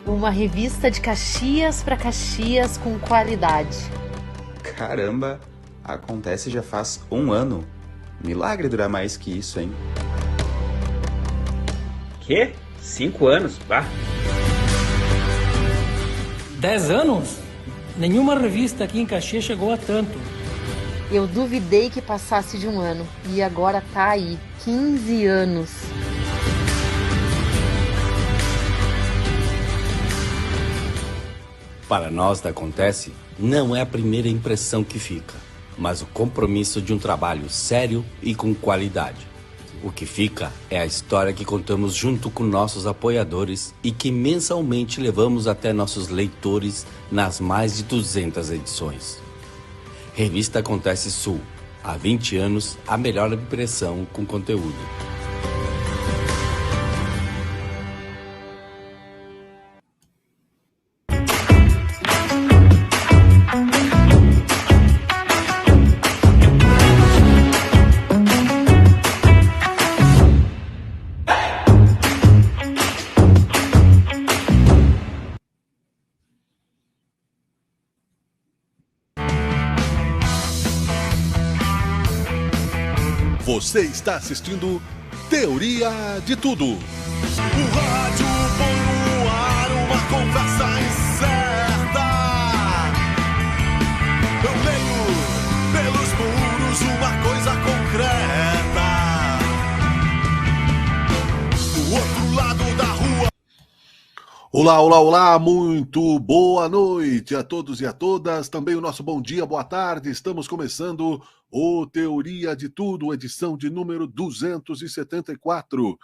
Uma revista de Caxias para Caxias com qualidade. Caramba, acontece já faz um ano. Milagre durar mais que isso, hein? Quê? 5 anos? Bah. 10 anos? Nenhuma revista aqui em Caxias chegou a tanto. Eu duvidei que passasse de um ano e agora tá aí, 15 anos. Para nós da Acontece, não é a primeira impressão que fica, mas o compromisso de um trabalho sério e com qualidade. O que fica é a história que contamos junto com nossos apoiadores e que mensalmente levamos até nossos leitores nas mais de 200 edições. Revista Acontece Sul. Há 20 anos, a melhor impressão com conteúdo. Você está assistindo Teoria de Tudo. O rádio põe no ar uma conversa incerta. Eu leio pelos muros uma coisa concreta. Do outro lado da rua. Olá, olá, olá, muito boa noite a todos e a todas. Também o nosso bom dia, boa tarde. Estamos começando o Teoria de Tudo, edição de número 274.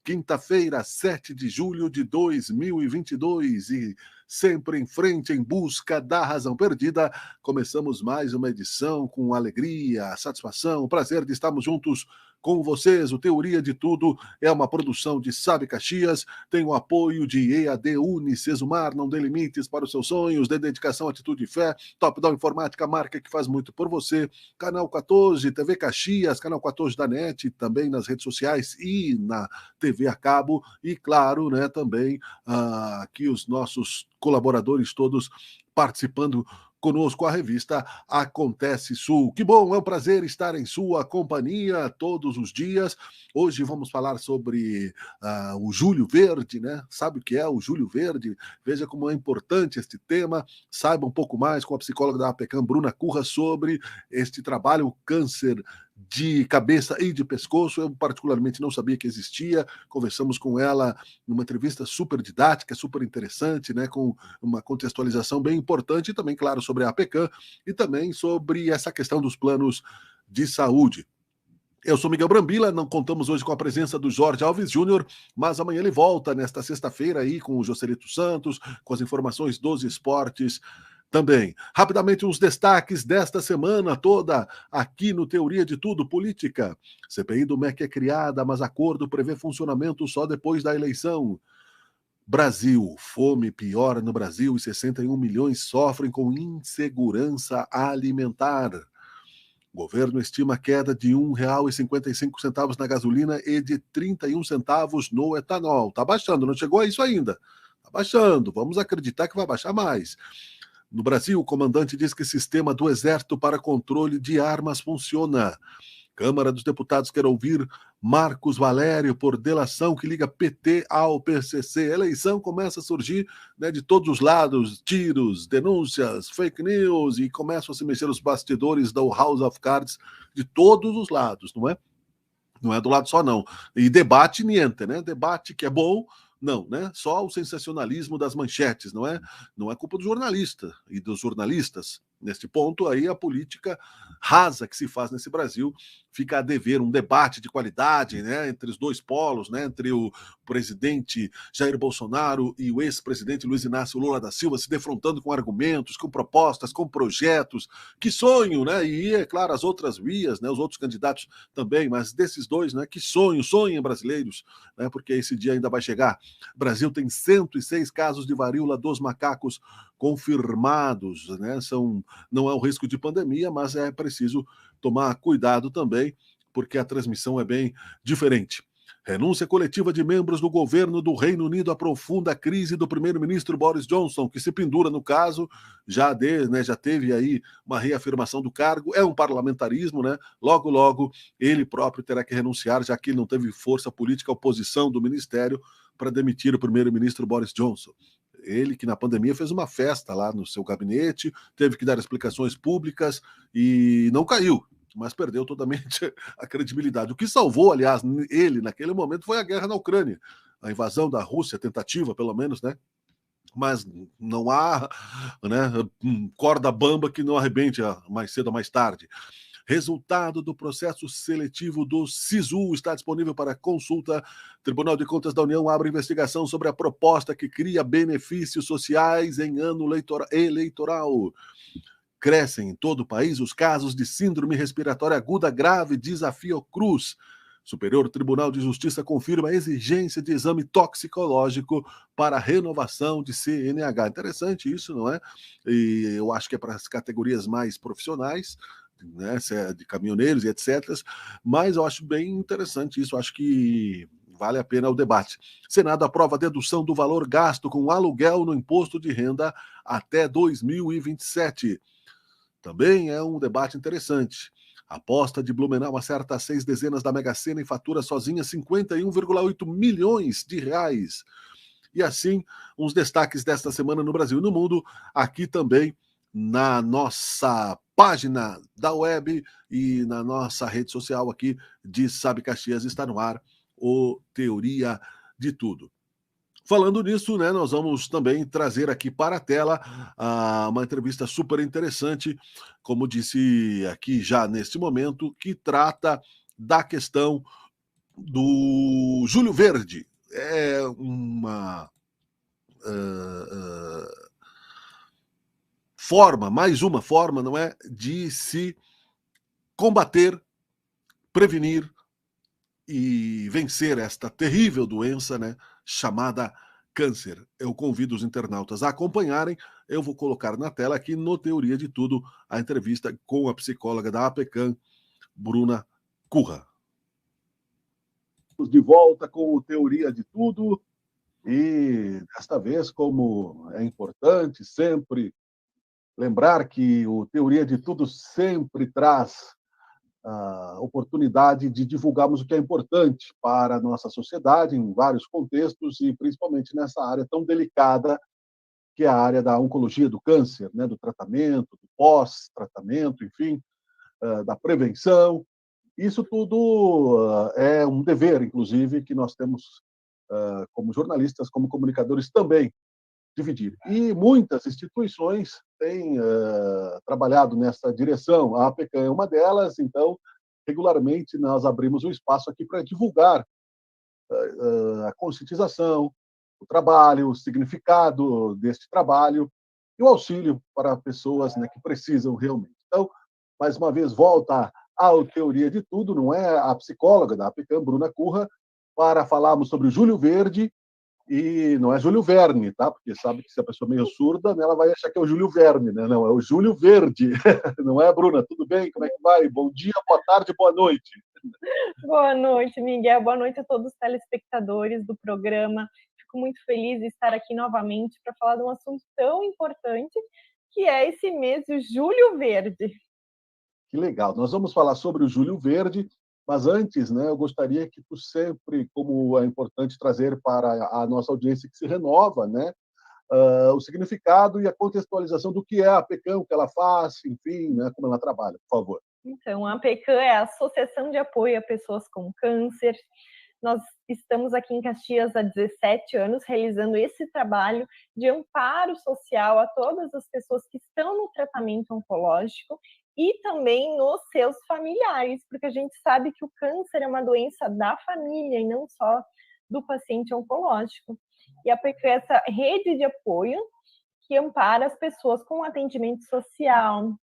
Quinta-feira, 7 de julho de 2022 e sempre em frente em busca da razão perdida. Começamos mais uma edição com alegria, satisfação, prazer de estarmos juntos com vocês. O Teoria de Tudo é uma produção de Sabe Caxias, tem o apoio de EAD Unicesumar, não dê limites para os seus sonhos, de dedicação, atitude e fé, Top Down Informática, marca que faz muito por você, Canal 14, TV Caxias, Canal 14 da NET, também nas redes sociais e na TV a cabo, e claro, né, também aqui os nossos colaboradores todos participando conosco, a revista Acontece Sul. Que bom, é um prazer estar em sua companhia todos os dias. Hoje vamos falar sobre o Julho Verde, né? Sabe o que é o Julho Verde? Veja como é importante este tema. Saiba um pouco mais com a psicóloga da APECAM, Bruna Curra, sobre este trabalho, o câncer de cabeça e de pescoço. Eu particularmente não sabia que existia. Conversamos com ela numa entrevista super didática, super interessante, né, com uma contextualização bem importante, e também, claro, sobre a APECAM e também sobre essa questão dos planos de saúde. Eu sou Miguel Brambila, não contamos hoje com a presença do Jorge Alves Júnior, mas amanhã ele volta nesta sexta-feira aí com o Joselito Santos, com as informações dos esportes também. Rapidamente, os destaques desta semana toda aqui no Teoria de Tudo Política. CPI do MEC é criada, mas acordo prevê funcionamento só depois da eleição. Brasil, fome piora no Brasil e 61 milhões sofrem com insegurança alimentar. O governo estima queda de R$ 1,55 na gasolina e de 31 centavos no etanol. Está baixando, não chegou a isso ainda. Está baixando, vamos acreditar que vai baixar mais. No Brasil, o comandante diz que o sistema do Exército para controle de armas funciona. Câmara dos Deputados quer ouvir Marcos Valério por delação que liga PT ao PCC. A eleição começa a surgir, né, de todos os lados, tiros, denúncias, fake news, e começam a se mexer os bastidores do House of Cards de todos os lados, não é? Não é do lado só, não. E debate niente, né? Debate que é bom, não, né? Só o sensacionalismo das manchetes, não é? Não é culpa do jornalista e dos jornalistas. Neste ponto aí, a política rasa que se faz nesse Brasil fica a dever um debate de qualidade, né, entre os dois polos, né, entre o presidente Jair Bolsonaro e o ex-presidente Luiz Inácio Lula da Silva, se defrontando com argumentos, com propostas, com projetos. Que sonho, né? E, é claro, as outras vias, né, os outros candidatos também, mas desses dois, né, que sonho, sonhem brasileiros, né, porque esse dia ainda vai chegar. O Brasil tem 106 casos de varíola dos macacos confirmados, né? Não é um risco de pandemia, mas é preciso tomar cuidado também, porque a transmissão é bem diferente. Renúncia coletiva de membros do governo do Reino Unido aprofunda a crise do primeiro-ministro Boris Johnson, que se pendura no caso, já teve aí uma reafirmação do cargo, é um parlamentarismo, né? Logo, logo, ele próprio terá que renunciar, já que ele não teve força política, oposição do ministério para demitir o primeiro-ministro Boris Johnson. Ele que na pandemia fez uma festa lá no seu gabinete, teve que dar explicações públicas e não caiu, mas perdeu totalmente a credibilidade. O que salvou, aliás, ele naquele momento foi a guerra na Ucrânia, a invasão da Rússia, tentativa pelo menos, né? Mas não há, né, corda bamba que não arrebente mais cedo ou mais tarde. Resultado do processo seletivo do SISU está disponível para consulta. Tribunal de Contas da União abre investigação sobre a proposta que cria benefícios sociais em ano eleitoral. Crescem em todo o país os casos de síndrome respiratória aguda grave, diz a Fiocruz. Superior Tribunal de Justiça confirma a exigência de exame toxicológico para renovação de CNH. Interessante isso, não é? E eu acho que é para as categorias mais profissionais, né, de caminhoneiros e etc. Mas eu acho bem interessante isso, acho que vale a pena o debate. Senado aprova a dedução do valor gasto com aluguel no imposto de renda até 2027. Também é um debate interessante. A aposta de Blumenau acerta 6 dezenas da Mega Sena e fatura sozinha 51,8 milhões de reais. E assim, uns destaques desta semana no Brasil e no mundo, aqui também na nossa página da web e na nossa rede social aqui de Sabe Caxias, está no ar o Teoria de Tudo. Falando nisso, né, nós vamos também trazer aqui para a tela uma entrevista super interessante, como disse aqui já neste momento, que trata da questão do Júlio Verde. É uma mais uma forma, não é, de se combater, prevenir e vencer esta terrível doença, né, chamada câncer. Eu convido os internautas a acompanharem. Eu vou colocar na tela aqui no Teoria de Tudo a entrevista com a psicóloga da APECAM, Bruna Curra. De volta com o Teoria de Tudo e desta vez, como é importante sempre lembrar que o Teoria de Tudo sempre traz a oportunidade de divulgarmos o que é importante para a nossa sociedade em vários contextos e principalmente nessa área tão delicada que é a área da oncologia, do câncer, né, do tratamento, do pós-tratamento, enfim, da prevenção. Isso tudo é um dever, inclusive, que nós temos como jornalistas, como comunicadores também, dividir. E muitas instituições têm trabalhado nessa direção. A APECAM é uma delas, então, regularmente nós abrimos um espaço aqui para divulgar a conscientização, o trabalho, o significado deste trabalho e o auxílio para pessoas, né, que precisam realmente. Então, mais uma vez, volta ao Teoria de Tudo, não é a psicóloga da APECAM, Bruna Curra, para falarmos sobre o Júlio Verde. E não é Júlio Verne, tá? Porque sabe que se a pessoa é meio surda, né, ela vai achar que é o Júlio Verne, né? Não, é o Júlio Verde. Não é, Bruna? Tudo bem? Como é que vai? Bom dia, boa tarde, boa noite. Boa noite, Miguel. Boa noite a todos os telespectadores do programa. Fico muito feliz de estar aqui novamente para falar de um assunto tão importante, que é esse mês, o Júlio Verde. Que legal. Nós vamos falar sobre o Júlio Verde, mas antes, né, eu gostaria que tu sempre, como é importante trazer para a nossa audiência que se renova, né, o significado e a contextualização do que é a APECAM, o que ela faz, enfim, né, como ela trabalha, por favor. Então, a APECAM é a Associação de Apoio a Pessoas com Câncer. Nós estamos aqui em Caxias há 17 anos realizando esse trabalho de amparo social a todas as pessoas que estão no tratamento oncológico e também nos seus familiares, porque a gente sabe que o câncer é uma doença da família e não só do paciente oncológico. E a APECAM é essa rede de apoio que ampara as pessoas com atendimento social,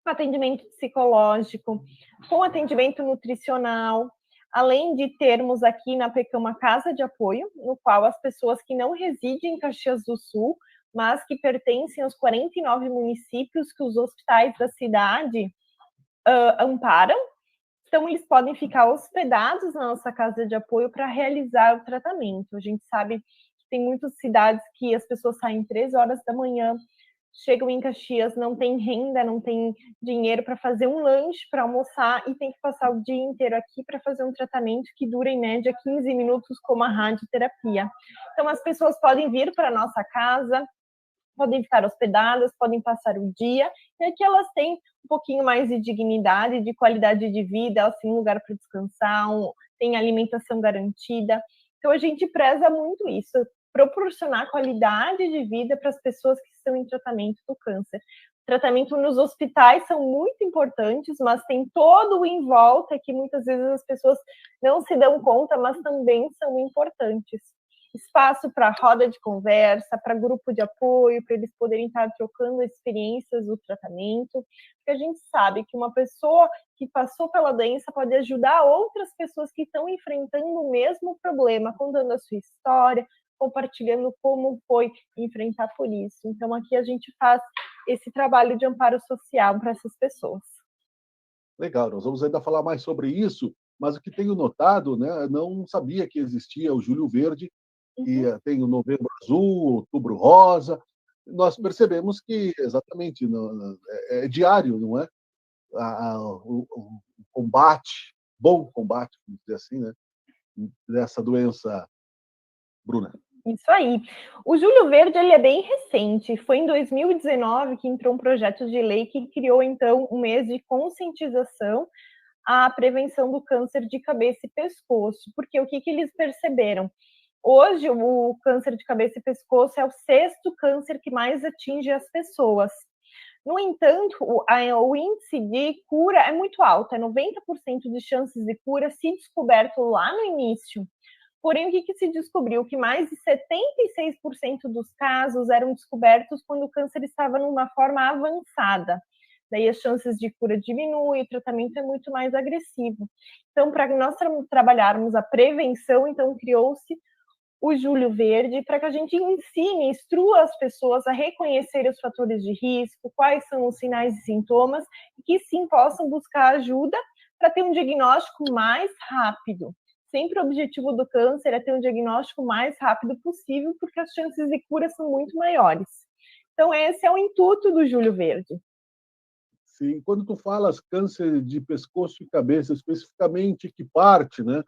com atendimento psicológico, com atendimento nutricional, além de termos aqui na APECAM uma casa de apoio, no qual as pessoas que não residem em Caxias do Sul, mas que pertencem aos 49 municípios que os hospitais da cidade amparam, Então, eles podem ficar hospedados na nossa casa de apoio para realizar o tratamento. A gente sabe que tem muitas cidades que as pessoas saem 3 horas da manhã, chegam em Caxias, não tem renda, não tem dinheiro para fazer um lanche, para almoçar, e tem que passar o dia inteiro aqui para fazer um tratamento que dura, em média, 15 minutos, como a radioterapia. Então, as pessoas podem vir para a nossa casa, podem ficar hospedadas, podem passar o dia, e aqui elas têm um pouquinho mais de dignidade, de qualidade de vida, elas têm um lugar para descansar, têm alimentação garantida. Então, a gente preza muito isso, proporcionar qualidade de vida para as pessoas que estão em tratamento do câncer. O tratamento nos hospitais são muito importantes, mas tem todo o em volta que muitas vezes as pessoas não se dão conta, mas também são importantes. Espaço para roda de conversa, para grupo de apoio, para eles poderem estar trocando experiências do tratamento, porque a gente sabe que uma pessoa que passou pela doença pode ajudar outras pessoas que estão enfrentando o mesmo problema, contando a sua história, compartilhando como foi enfrentar por isso. Então, aqui a gente faz esse trabalho de amparo social para essas pessoas. Legal, nós vamos ainda falar mais sobre isso, mas o que tenho notado, né, não sabia que existia o Julho Verde, e tem o Novembro Azul, Outubro Rosa. Nós percebemos que, exatamente, é diário, não é? O combate, bom combate, vamos dizer assim, né, dessa doença, Bruna. Isso aí. O Julho Verde, ele é bem recente. Foi em 2019 que entrou um projeto de lei que criou, então, um mês de conscientização à prevenção do câncer de cabeça e pescoço. Porque o que eles perceberam? Hoje, o câncer de cabeça e pescoço é o 6º câncer que mais atinge as pessoas. No entanto, o índice de cura é muito alto, é 90% de chances de cura se descoberto lá no início. Porém, o que se descobriu? Que mais de 76% dos casos eram descobertos quando o câncer estava numa forma avançada. Daí as chances de cura diminuem, o tratamento é muito mais agressivo. Então, para nós trabalharmos a prevenção, então criou-se o Julho Verde, para que a gente ensine, instrua as pessoas a reconhecer os fatores de risco, quais são os sinais e sintomas, e que sim possam buscar ajuda para ter um diagnóstico mais rápido. Sempre o objetivo do câncer é ter um diagnóstico mais rápido possível, porque as chances de cura são muito maiores. Então, esse é o intuito do Julho Verde. Sim, quando tu falas câncer de pescoço e cabeça, especificamente que parte, né,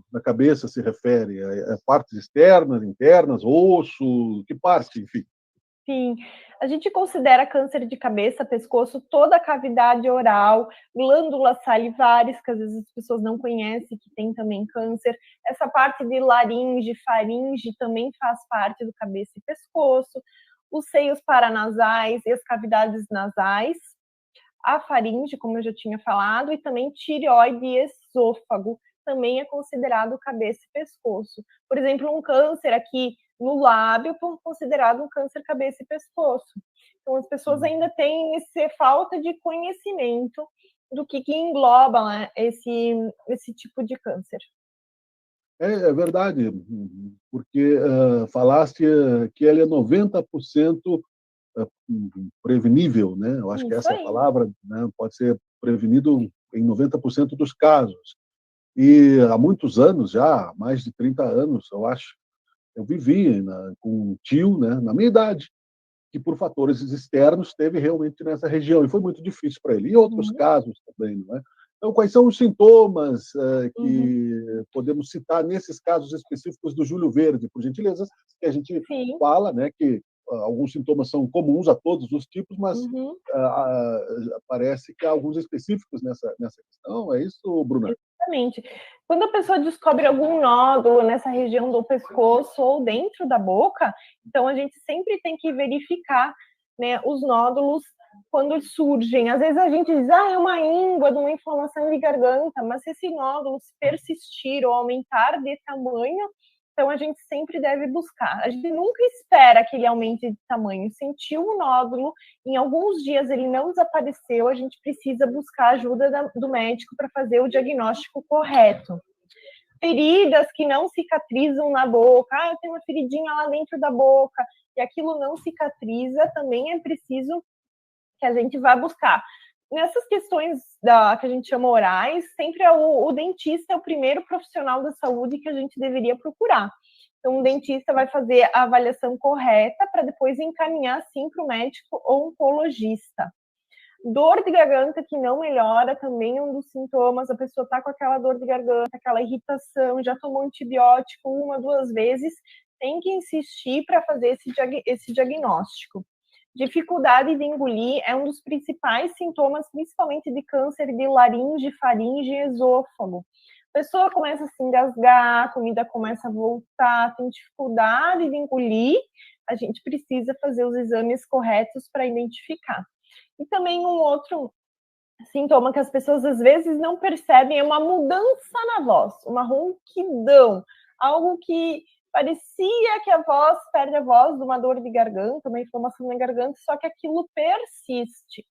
na cabeça se refere? A partes externas, internas, osso, que parte, enfim? Sim, a gente considera câncer de cabeça, pescoço, toda a cavidade oral, glândulas salivares, que às vezes as pessoas não conhecem, que tem também câncer. Essa parte de laringe, faringe também faz parte do cabeça e pescoço. Os seios paranasais e as cavidades nasais. A faringe, como eu já tinha falado, e também tireoide e esôfago, também é considerado cabeça e pescoço. Por exemplo, um câncer aqui no lábio, considerado um câncer cabeça e pescoço. Então, as pessoas ainda têm essa falta de conhecimento do que engloba, né, esse tipo de câncer. É verdade, porque falaste que ele é 90% prevenível, né? Eu acho que essa é a palavra, né? Pode ser prevenido em 90% dos casos. E há muitos anos já, mais de 30 anos, eu acho, eu vivi com um tio, né, na minha idade, que por fatores externos esteve realmente nessa região, e foi muito difícil para ele. E outros casos também, não é? Então, quais são os sintomas que podemos citar nesses casos específicos do Julho Verde, por gentileza? Que a gente fala, né, que alguns sintomas são comuns a todos os tipos, mas parece que há alguns específicos nessa questão. É isso, Bruna? Exatamente. Quando a pessoa descobre algum nódulo nessa região do pescoço ou dentro da boca, então a gente sempre tem que verificar, né, os nódulos quando surgem. Às vezes a gente diz, é uma íngua, de uma inflamação de garganta, mas se esse nódulo persistir ou aumentar de tamanho, então a gente sempre deve buscar. A gente nunca espera que ele aumente de tamanho. Sentiu o nódulo, em alguns dias ele não desapareceu, a gente precisa buscar a ajuda do médico para fazer o diagnóstico correto. Feridas que não cicatrizam na boca, eu tenho uma feridinha lá dentro da boca, e aquilo não cicatriza, também é preciso que a gente vá buscar. nessas questões que a gente chama orais, sempre o dentista é o primeiro profissional da saúde que a gente deveria procurar. Então, o dentista vai fazer a avaliação correta para depois encaminhar, sim, para o médico ou oncologista. Dor de garganta que não melhora também é um dos sintomas. A pessoa está com aquela dor de garganta, aquela irritação, já tomou antibiótico 1, 2 vezes, tem que insistir para fazer esse diagnóstico. Dificuldade de engolir é um dos principais sintomas, principalmente de câncer de laringe, faringe e esôfago. A pessoa começa a se engasgar, a comida começa a voltar, tem dificuldade de engolir, a gente precisa fazer os exames corretos para identificar. E também um outro sintoma que as pessoas às vezes não percebem é uma mudança na voz, uma ronquidão, algo que parecia que a voz perde a voz de uma dor de garganta, uma inflamação na garganta, só que aquilo persiste.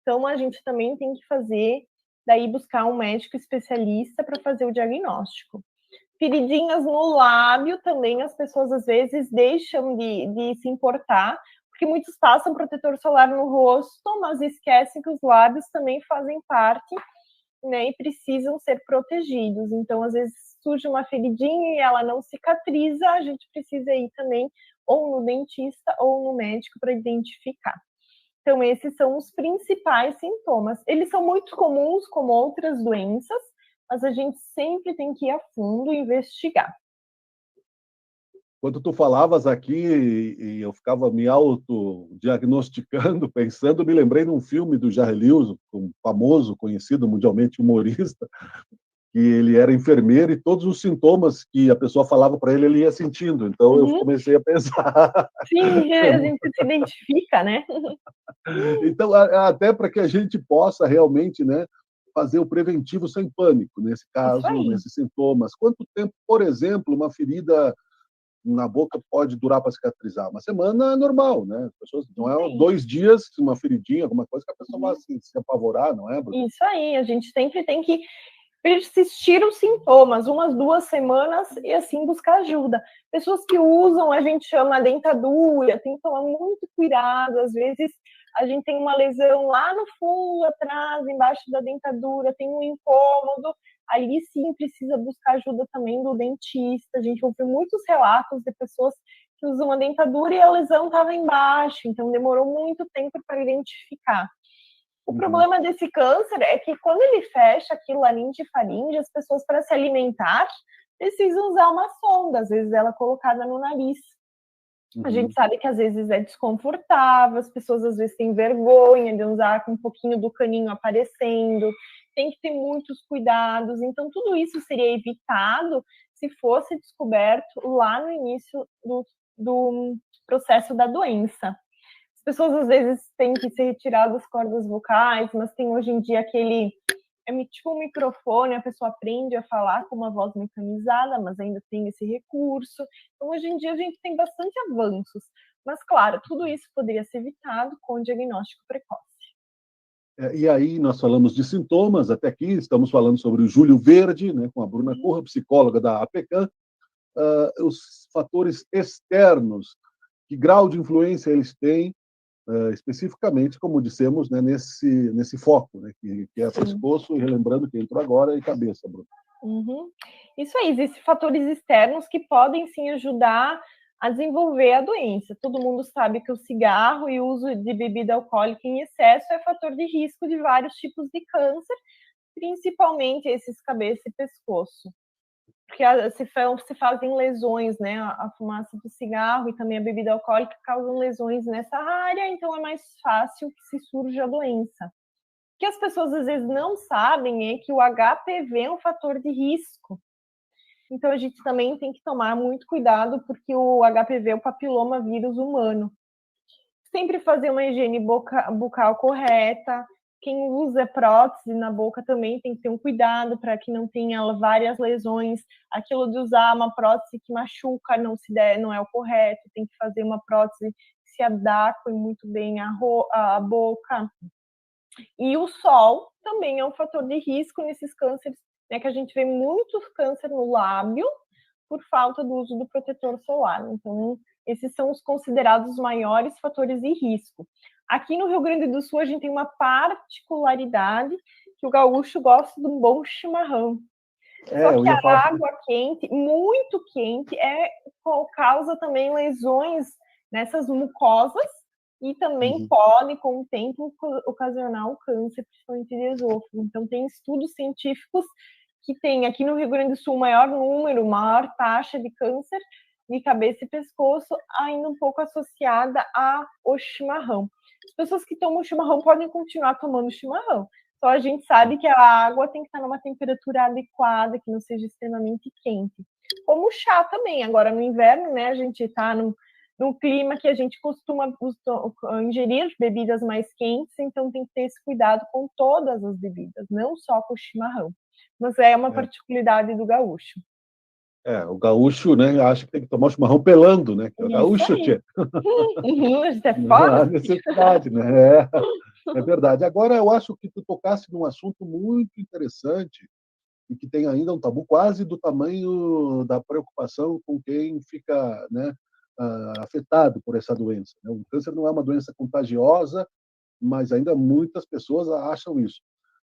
Então, a gente também tem que daí buscar um médico especialista para fazer o diagnóstico. Feridinhas no lábio também as pessoas às vezes deixam de se importar, porque muitos passam protetor solar no rosto, mas esquecem que os lábios também fazem parte, né, e precisam ser protegidos. Então, às vezes, surge uma feridinha e ela não cicatriza, a gente precisa ir também ou no dentista ou no médico para identificar. Então, esses são os principais sintomas. Eles são muito comuns como outras doenças, mas a gente sempre tem que ir a fundo e investigar. Quando tu falavas aqui e eu ficava me autodiagnosticando, pensando, me lembrei de um filme do Jerry Lewis, um famoso, conhecido mundialmente humorista, que ele era enfermeiro e todos os sintomas que a pessoa falava para ele ia sentindo. Então eu comecei a pensar. Sim, a gente se identifica, né? Então, até para que a gente possa realmente, né, fazer o preventivo sem pânico, nesse caso, nesses sintomas. Quanto tempo, por exemplo, uma ferida na boca pode durar para cicatrizar? Uma semana é normal, né? As pessoas, não é 2 dias, uma feridinha, alguma coisa que a pessoa vai se apavorar, não é, Bruno? Isso aí, a gente sempre tem que persistir os sintomas, 1, 2 semanas, e assim buscar ajuda. Pessoas que usam, a gente chama dentadura, tem que tomar muito cuidado, às vezes a gente tem uma lesão lá no fundo, atrás, embaixo da dentadura, tem um incômodo, ali sim precisa buscar ajuda também do dentista. A gente ouviu muitos relatos de pessoas que usam a dentadura e a lesão estava embaixo, então demorou muito tempo para identificar. O problema desse câncer é que quando ele fecha aquilo, laringe e faringe, as pessoas, para se alimentar, precisam usar uma sonda, às vezes ela colocada no nariz. A gente sabe que às vezes é desconfortável, as pessoas às vezes têm vergonha de usar com um pouquinho do caninho aparecendo, tem que ter muitos cuidados. Então, tudo isso seria evitado se fosse descoberto lá no início do processo da doença. As pessoas às vezes têm que ser retiradas as cordas vocais, mas tem hoje em dia tipo um microfone, a pessoa aprende a falar com uma voz mecanizada, mas ainda tem esse recurso. Então, hoje em dia, a gente tem bastante avanços. Mas, claro, tudo isso poderia ser evitado com o diagnóstico precoce. E aí nós falamos de sintomas, até aqui estamos falando sobre o Júlio Verde, né, com a Bruna Corra, psicóloga da APECAM. Os fatores externos, que grau de influência eles têm, especificamente, como dissemos, né, nesse foco, né, que é pescoço, e relembrando que entrou agora, e cabeça, Bruno. Isso aí, existem fatores externos que podem sim ajudar a desenvolver a doença. Todo mundo sabe que o cigarro e o uso de bebida alcoólica em excesso é fator de risco de vários tipos de câncer, principalmente esses cabeça e pescoço. Porque se fazem lesões, né? A fumaça do cigarro e também a bebida alcoólica causam lesões nessa área, então é mais fácil que se surja a doença. O que as pessoas às vezes não sabem é que o HPV é um fator de risco. Então a gente também tem que tomar muito cuidado, porque o HPV é o papiloma vírus humano. Sempre fazer uma higiene bucal correta. Quem usa prótese na boca também tem que ter um cuidado para que não tenha várias lesões. Aquilo de usar uma prótese que machuca não é o correto. Tem que fazer uma prótese que se adeque muito bem à boca. E o sol também é um fator de risco nesses cânceres, né, que a gente vê muito câncer no lábio por falta do uso do protetor solar. Então, esses são os considerados maiores fatores de risco. Aqui no Rio Grande do Sul, a gente tem uma particularidade que o gaúcho gosta de um bom chimarrão. Só que a água quente, muito quente, causa também lesões nessas mucosas e também pode, com o tempo, ocasionar o câncer, principalmente de esôfago. Então, tem estudos científicos que tem aqui no Rio Grande do Sul maior taxa de câncer de cabeça e pescoço, ainda um pouco associada ao chimarrão. As pessoas que tomam chimarrão podem continuar tomando chimarrão, só a gente sabe que a água tem que estar numa temperatura adequada, que não seja extremamente quente. Como o chá também, agora no inverno, né, a gente está num clima que a gente costuma ingerir bebidas mais quentes, então tem que ter esse cuidado com todas as bebidas, não só com o chimarrão. Mas é uma particularidade do gaúcho. O gaúcho, né, acha que tem que tomar o chimarrão pelando, né? Que é o gaúcho, tia. Isso é foda. Não há necessidade, né? É verdade. Agora, eu acho que tu tocasse num assunto muito interessante e que tem ainda um tabu quase do tamanho da preocupação com quem fica, né, afetado por essa doença. O câncer não é uma doença contagiosa, mas ainda muitas pessoas acham isso.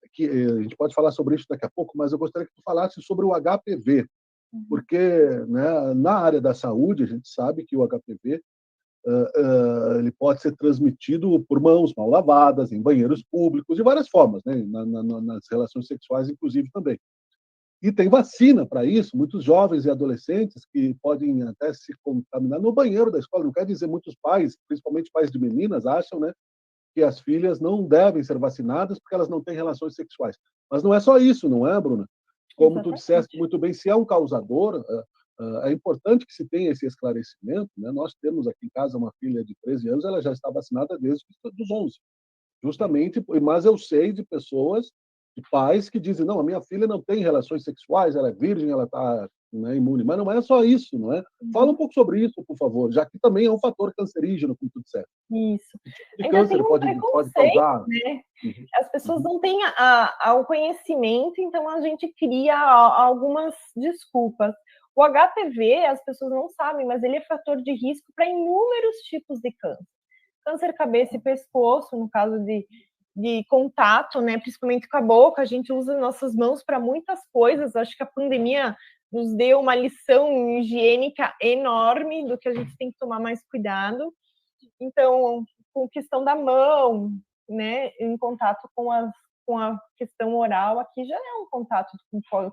A gente pode falar sobre isso daqui a pouco, mas eu gostaria que tu falasse sobre o HPV, porque, né, na área da saúde a gente sabe que o HPV ele pode ser transmitido por mãos mal lavadas, em banheiros públicos, de várias formas, né, nas relações sexuais, inclusive, também. E tem vacina para isso, muitos jovens e adolescentes que podem até se contaminar no banheiro da escola. Não quer dizer, muitos pais, principalmente pais de meninas, acham, né, que as filhas não devem ser vacinadas porque elas não têm relações sexuais. Mas não é só isso, não é, Bruna? Como tu disseste muito bem, se é um causador, é importante que se tenha esse esclarecimento, né? Nós temos aqui em casa uma filha de 13 anos, ela já está vacinada desde os 11. Justamente, mas eu sei de pessoas, de pais que dizem, não, a minha filha não tem relações sexuais, ela é virgem, ela está, né, imune. Mas não é só isso, não é? Fala um pouco sobre isso, por favor, já que também é um fator cancerígeno, como tu disseste. Isso. Que tipo de câncer pode causar? Né? As pessoas não têm o conhecimento, então a gente cria algumas desculpas. O HPV, as pessoas não sabem, mas ele é fator de risco para inúmeros tipos de câncer. Câncer cabeça e pescoço, no caso de contato, né, principalmente com a boca, a gente usa nossas mãos para muitas coisas. Acho que a pandemia nos deu uma lição higiênica enorme do que a gente tem que tomar mais cuidado. Então, com questão da mão, né, em contato com a questão oral, aqui já é um contato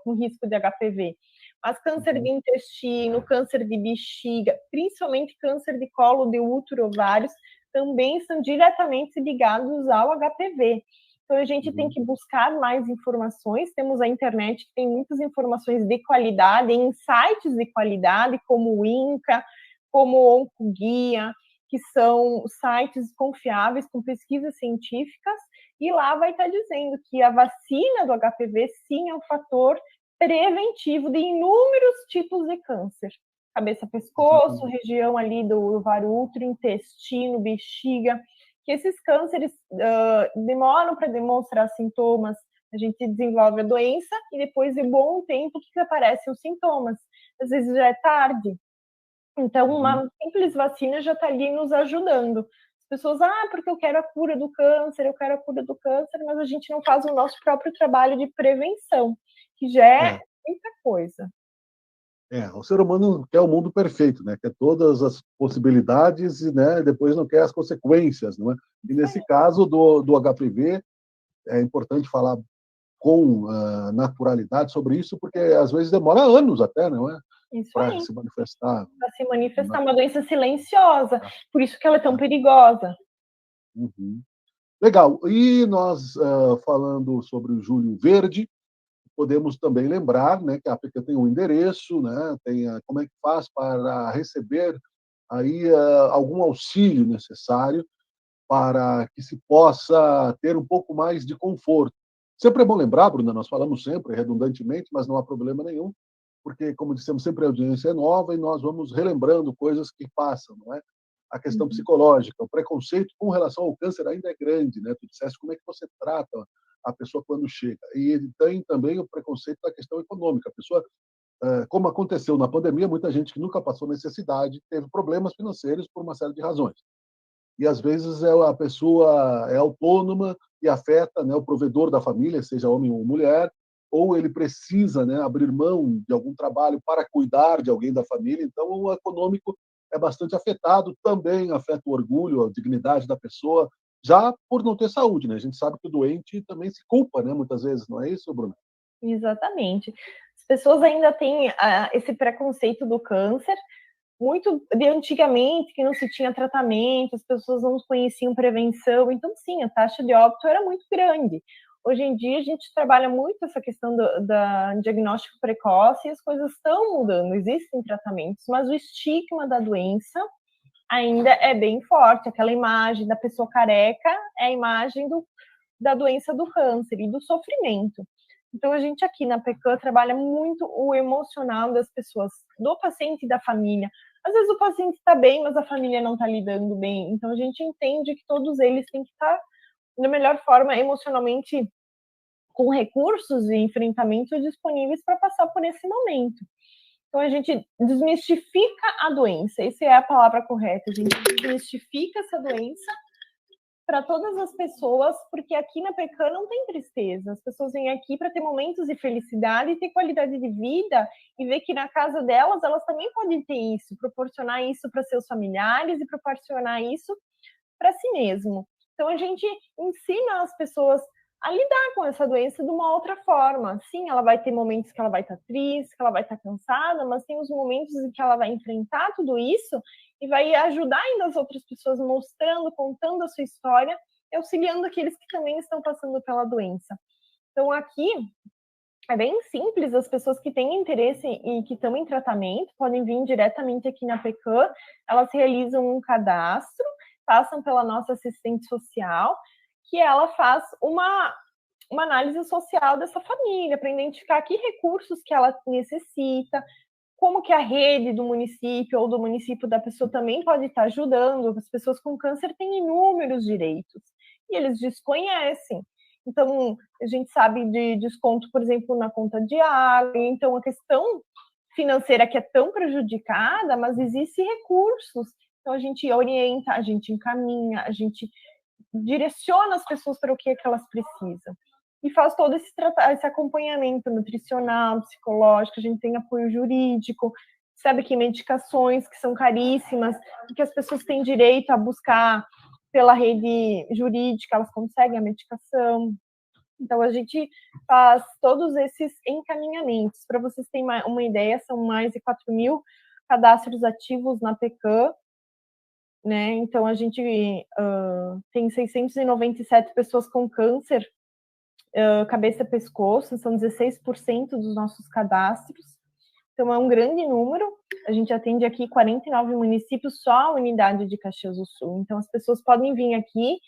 com risco de HPV. Mas câncer de intestino, câncer de bexiga, principalmente câncer de colo de útero, ovários, também são diretamente ligados ao HPV. Então, a gente tem que buscar mais informações. Temos a internet, que tem muitas informações de qualidade, em sites de qualidade, como o INCA, como o OncoGuia, que são sites confiáveis, com pesquisas científicas, e lá vai estar dizendo que a vacina do HPV, sim, é um fator preventivo de inúmeros tipos de câncer. Cabeça, pescoço, região ali do ovário útero, intestino, bexiga, que esses cânceres demoram para demonstrar sintomas. A gente desenvolve a doença e depois de bom tempo que aparecem os sintomas. Às vezes já é tarde. Então, uma simples vacina já está ali nos ajudando. As pessoas, porque eu quero a cura do câncer, mas a gente não faz o nosso próprio trabalho de prevenção, que já é muita coisa. O ser humano quer o mundo perfeito, né? Quer todas as possibilidades e, né, depois não quer as consequências, não é? E nesse caso do HPV, é importante falar com naturalidade sobre isso, porque às vezes demora anos até, não é? Para se manifestar. Para se manifestar, uma doença silenciosa, por isso que ela é tão perigosa. Legal. E nós, falando sobre o Julho Verde, podemos também lembrar, né, que a APK tem um endereço, né, como é que faz para receber aí algum auxílio necessário para que se possa ter um pouco mais de conforto. Sempre é bom lembrar, Bruna, nós falamos sempre, redundantemente, mas não há problema nenhum, porque, como dissemos, sempre a audiência é nova e nós vamos relembrando coisas que passam, não é? A questão psicológica, o preconceito com relação ao câncer ainda é grande, né? Tu disseste como é que você trata a pessoa quando chega. E tem também o preconceito da questão econômica. A pessoa, como aconteceu na pandemia, muita gente que nunca passou necessidade teve problemas financeiros por uma série de razões. e às vezes a pessoa é autônoma e afeta, né, o provedor da família, seja homem ou mulher, ou ele precisa, né, abrir mão de algum trabalho para cuidar de alguém da família, então o econômico é bastante afetado, também afeta o orgulho, a dignidade da pessoa, já por não ter saúde, né? A gente sabe que o doente também se culpa, né, muitas vezes, não é isso, Bruno? Exatamente. As pessoas ainda têm esse preconceito do câncer, muito de antigamente, que não se tinha tratamento, as pessoas não conheciam prevenção, então sim, a taxa de óbito era muito grande. Hoje em dia a gente trabalha muito essa questão da diagnóstico precoce e as coisas estão mudando, existem tratamentos, mas o estigma da doença ainda é bem forte. Aquela imagem da pessoa careca é a imagem da doença do câncer e do sofrimento. Então, a gente aqui na PECAM trabalha muito o emocional das pessoas, do paciente e da família. Às vezes o paciente está bem, mas a família não está lidando bem. Então, a gente entende que todos eles têm que estar da melhor forma emocionalmente, com recursos e enfrentamentos disponíveis para passar por esse momento. Então, a gente desmistifica a doença, essa é a palavra correta. A gente desmistifica essa doença para todas as pessoas, porque aqui na PECAM não tem tristeza. As pessoas vêm aqui para ter momentos de felicidade e ter qualidade de vida e ver que na casa delas, elas também podem ter isso, proporcionar isso para seus familiares e proporcionar isso para si mesmo. Então, a gente ensina as pessoas a lidar com essa doença de uma outra forma. Sim, ela vai ter momentos que ela vai estar triste, que ela vai estar cansada, mas tem os momentos em que ela vai enfrentar tudo isso e vai ajudar ainda as outras pessoas, mostrando, contando a sua história e auxiliando aqueles que também estão passando pela doença. Então, aqui é bem simples, as pessoas que têm interesse e que estão em tratamento podem vir diretamente aqui na PECAM, elas realizam um cadastro, passam pela nossa assistente social, que ela faz uma análise social dessa família, para identificar que recursos que ela necessita, como que a rede do município ou do município da pessoa também pode estar ajudando. As pessoas com câncer têm inúmeros direitos e eles desconhecem. Então, a gente sabe de desconto, por exemplo, na conta de água. Então, a questão financeira que é tão prejudicada, mas existem recursos. Então, a gente orienta, a gente encaminha, a gente direciona as pessoas para o que elas precisam. E faz todo esse acompanhamento nutricional, psicológico, a gente tem apoio jurídico, sabe que medicações que são caríssimas, e que as pessoas têm direito a buscar pela rede jurídica, elas conseguem a medicação. Então, a gente faz todos esses encaminhamentos. Para vocês terem uma ideia, são mais de 4.000 cadastros ativos na PECAM, né? Então, a gente tem 697 pessoas com câncer, cabeça e pescoço, são 16% dos nossos cadastros. Então, é um grande número. A gente atende aqui 49 municípios, só a unidade de Caxias do Sul. Então, as pessoas podem vir aqui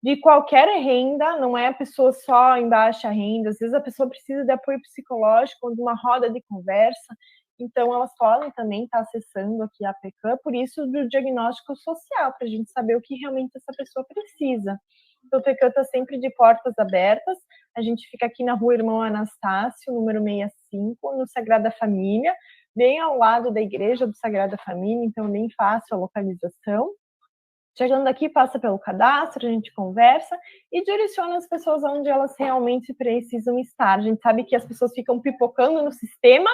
de qualquer renda, não é a pessoa só em baixa renda. Às vezes, a pessoa precisa de apoio psicológico, de uma roda de conversa. Então, elas podem também estar acessando aqui a PECAM, por isso do diagnóstico social, para a gente saber o que realmente essa pessoa precisa. Então, o PECAM está sempre de portas abertas. A gente fica aqui na Rua Irmão Anastácio, número 65, no Sagrada Família, bem ao lado da Igreja do Sagrada Família, então é bem fácil a localização. Chegando aqui, passa pelo cadastro, a gente conversa e direciona as pessoas onde elas realmente precisam estar. A gente sabe que as pessoas ficam pipocando no sistema,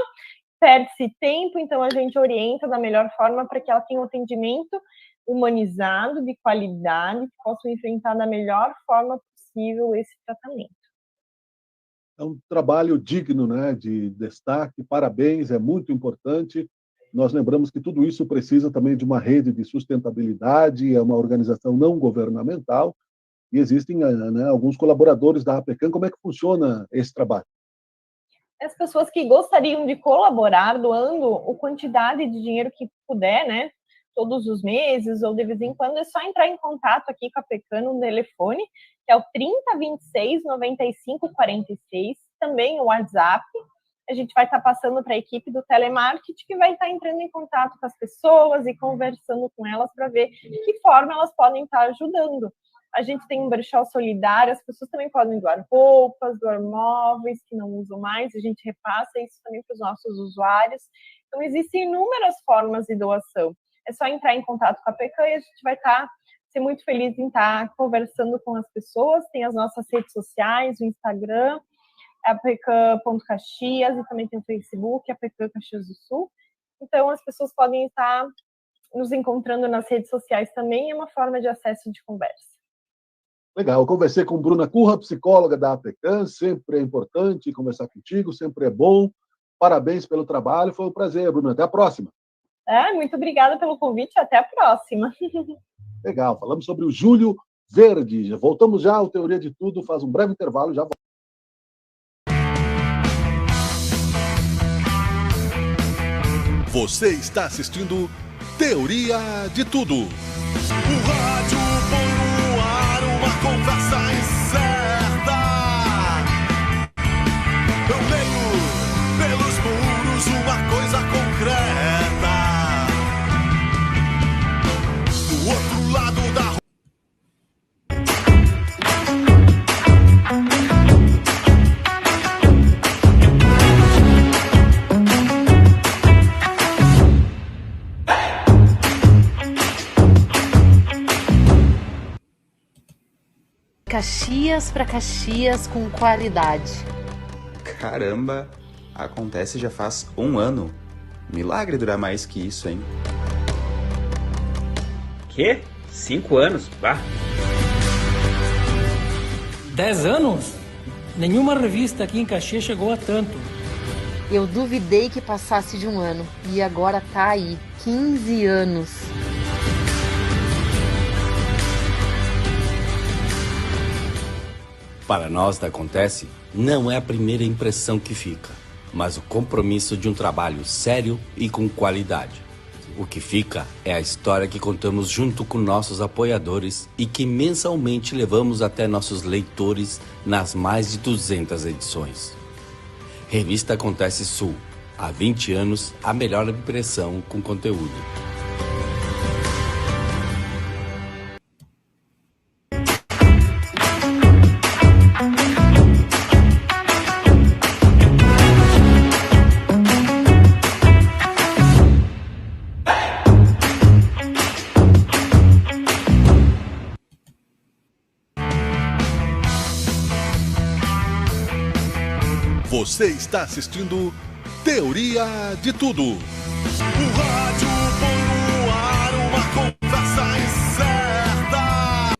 perde-se tempo, então a gente orienta da melhor forma para que ela tenha um atendimento humanizado, de qualidade, que possa enfrentar da melhor forma possível esse tratamento. É um trabalho digno, né, de destaque, parabéns, é muito importante. Nós lembramos que tudo isso precisa também de uma rede de sustentabilidade, é uma organização não governamental, e existem, né, alguns colaboradores da APECAM. Como é que funciona esse trabalho? As pessoas que gostariam de colaborar doando a quantidade de dinheiro que puder, né, todos os meses ou de vez em quando, é só entrar em contato aqui com a PECAM no telefone, que é o 3026 95 46, também o WhatsApp. A gente vai estar passando para a equipe do telemarketing, que vai estar entrando em contato com as pessoas e conversando com elas para ver de que forma elas podem estar ajudando. A gente tem um brechó solidário, as pessoas também podem doar roupas, doar móveis que não usam mais, a gente repassa isso também para os nossos usuários. Então, existem inúmeras formas de doação. É só entrar em contato com a PECAM e a gente vai estar ser muito feliz em estar conversando com as pessoas. Tem as nossas redes sociais, o Instagram, apecam.caxias, e também tem o Facebook, Apecam Caxias do Sul. Então, as pessoas podem estar nos encontrando nas redes sociais também, é uma forma de acesso de conversa. Legal, eu conversei com Bruna Curra, psicóloga da Apecam, sempre é importante conversar contigo, sempre é bom. Parabéns pelo trabalho, foi um prazer, Bruna. Até a próxima. Muito obrigada pelo convite, até a próxima. Legal, falamos sobre o Júlio Verde. Voltamos já ao Teoria de Tudo, faz um breve intervalo, já voltamos. Você está assistindo Teoria de Tudo. O rádio põe no ar uma conversa incerta. Eu leio pelos muros uma coisa concreta. Do outro lado da rua. Caxias para Caxias com qualidade. Caramba, acontece já faz um ano. Milagre durar mais que isso, hein? Quê? 5 anos? Bah. 10 anos? Nenhuma revista aqui em Caxias chegou a tanto. Eu duvidei que passasse de um ano e agora tá aí, 15 anos. Para nós da Acontece, não é a primeira impressão que fica, mas o compromisso de um trabalho sério e com qualidade. O que fica é a história que contamos junto com nossos apoiadores e que mensalmente levamos até nossos leitores nas mais de 200 edições. Revista Acontece Sul. Há 20 anos, a melhor impressão com conteúdo. Você está assistindo Teoria de Tudo. O rádio põe no ar uma conversa incerta.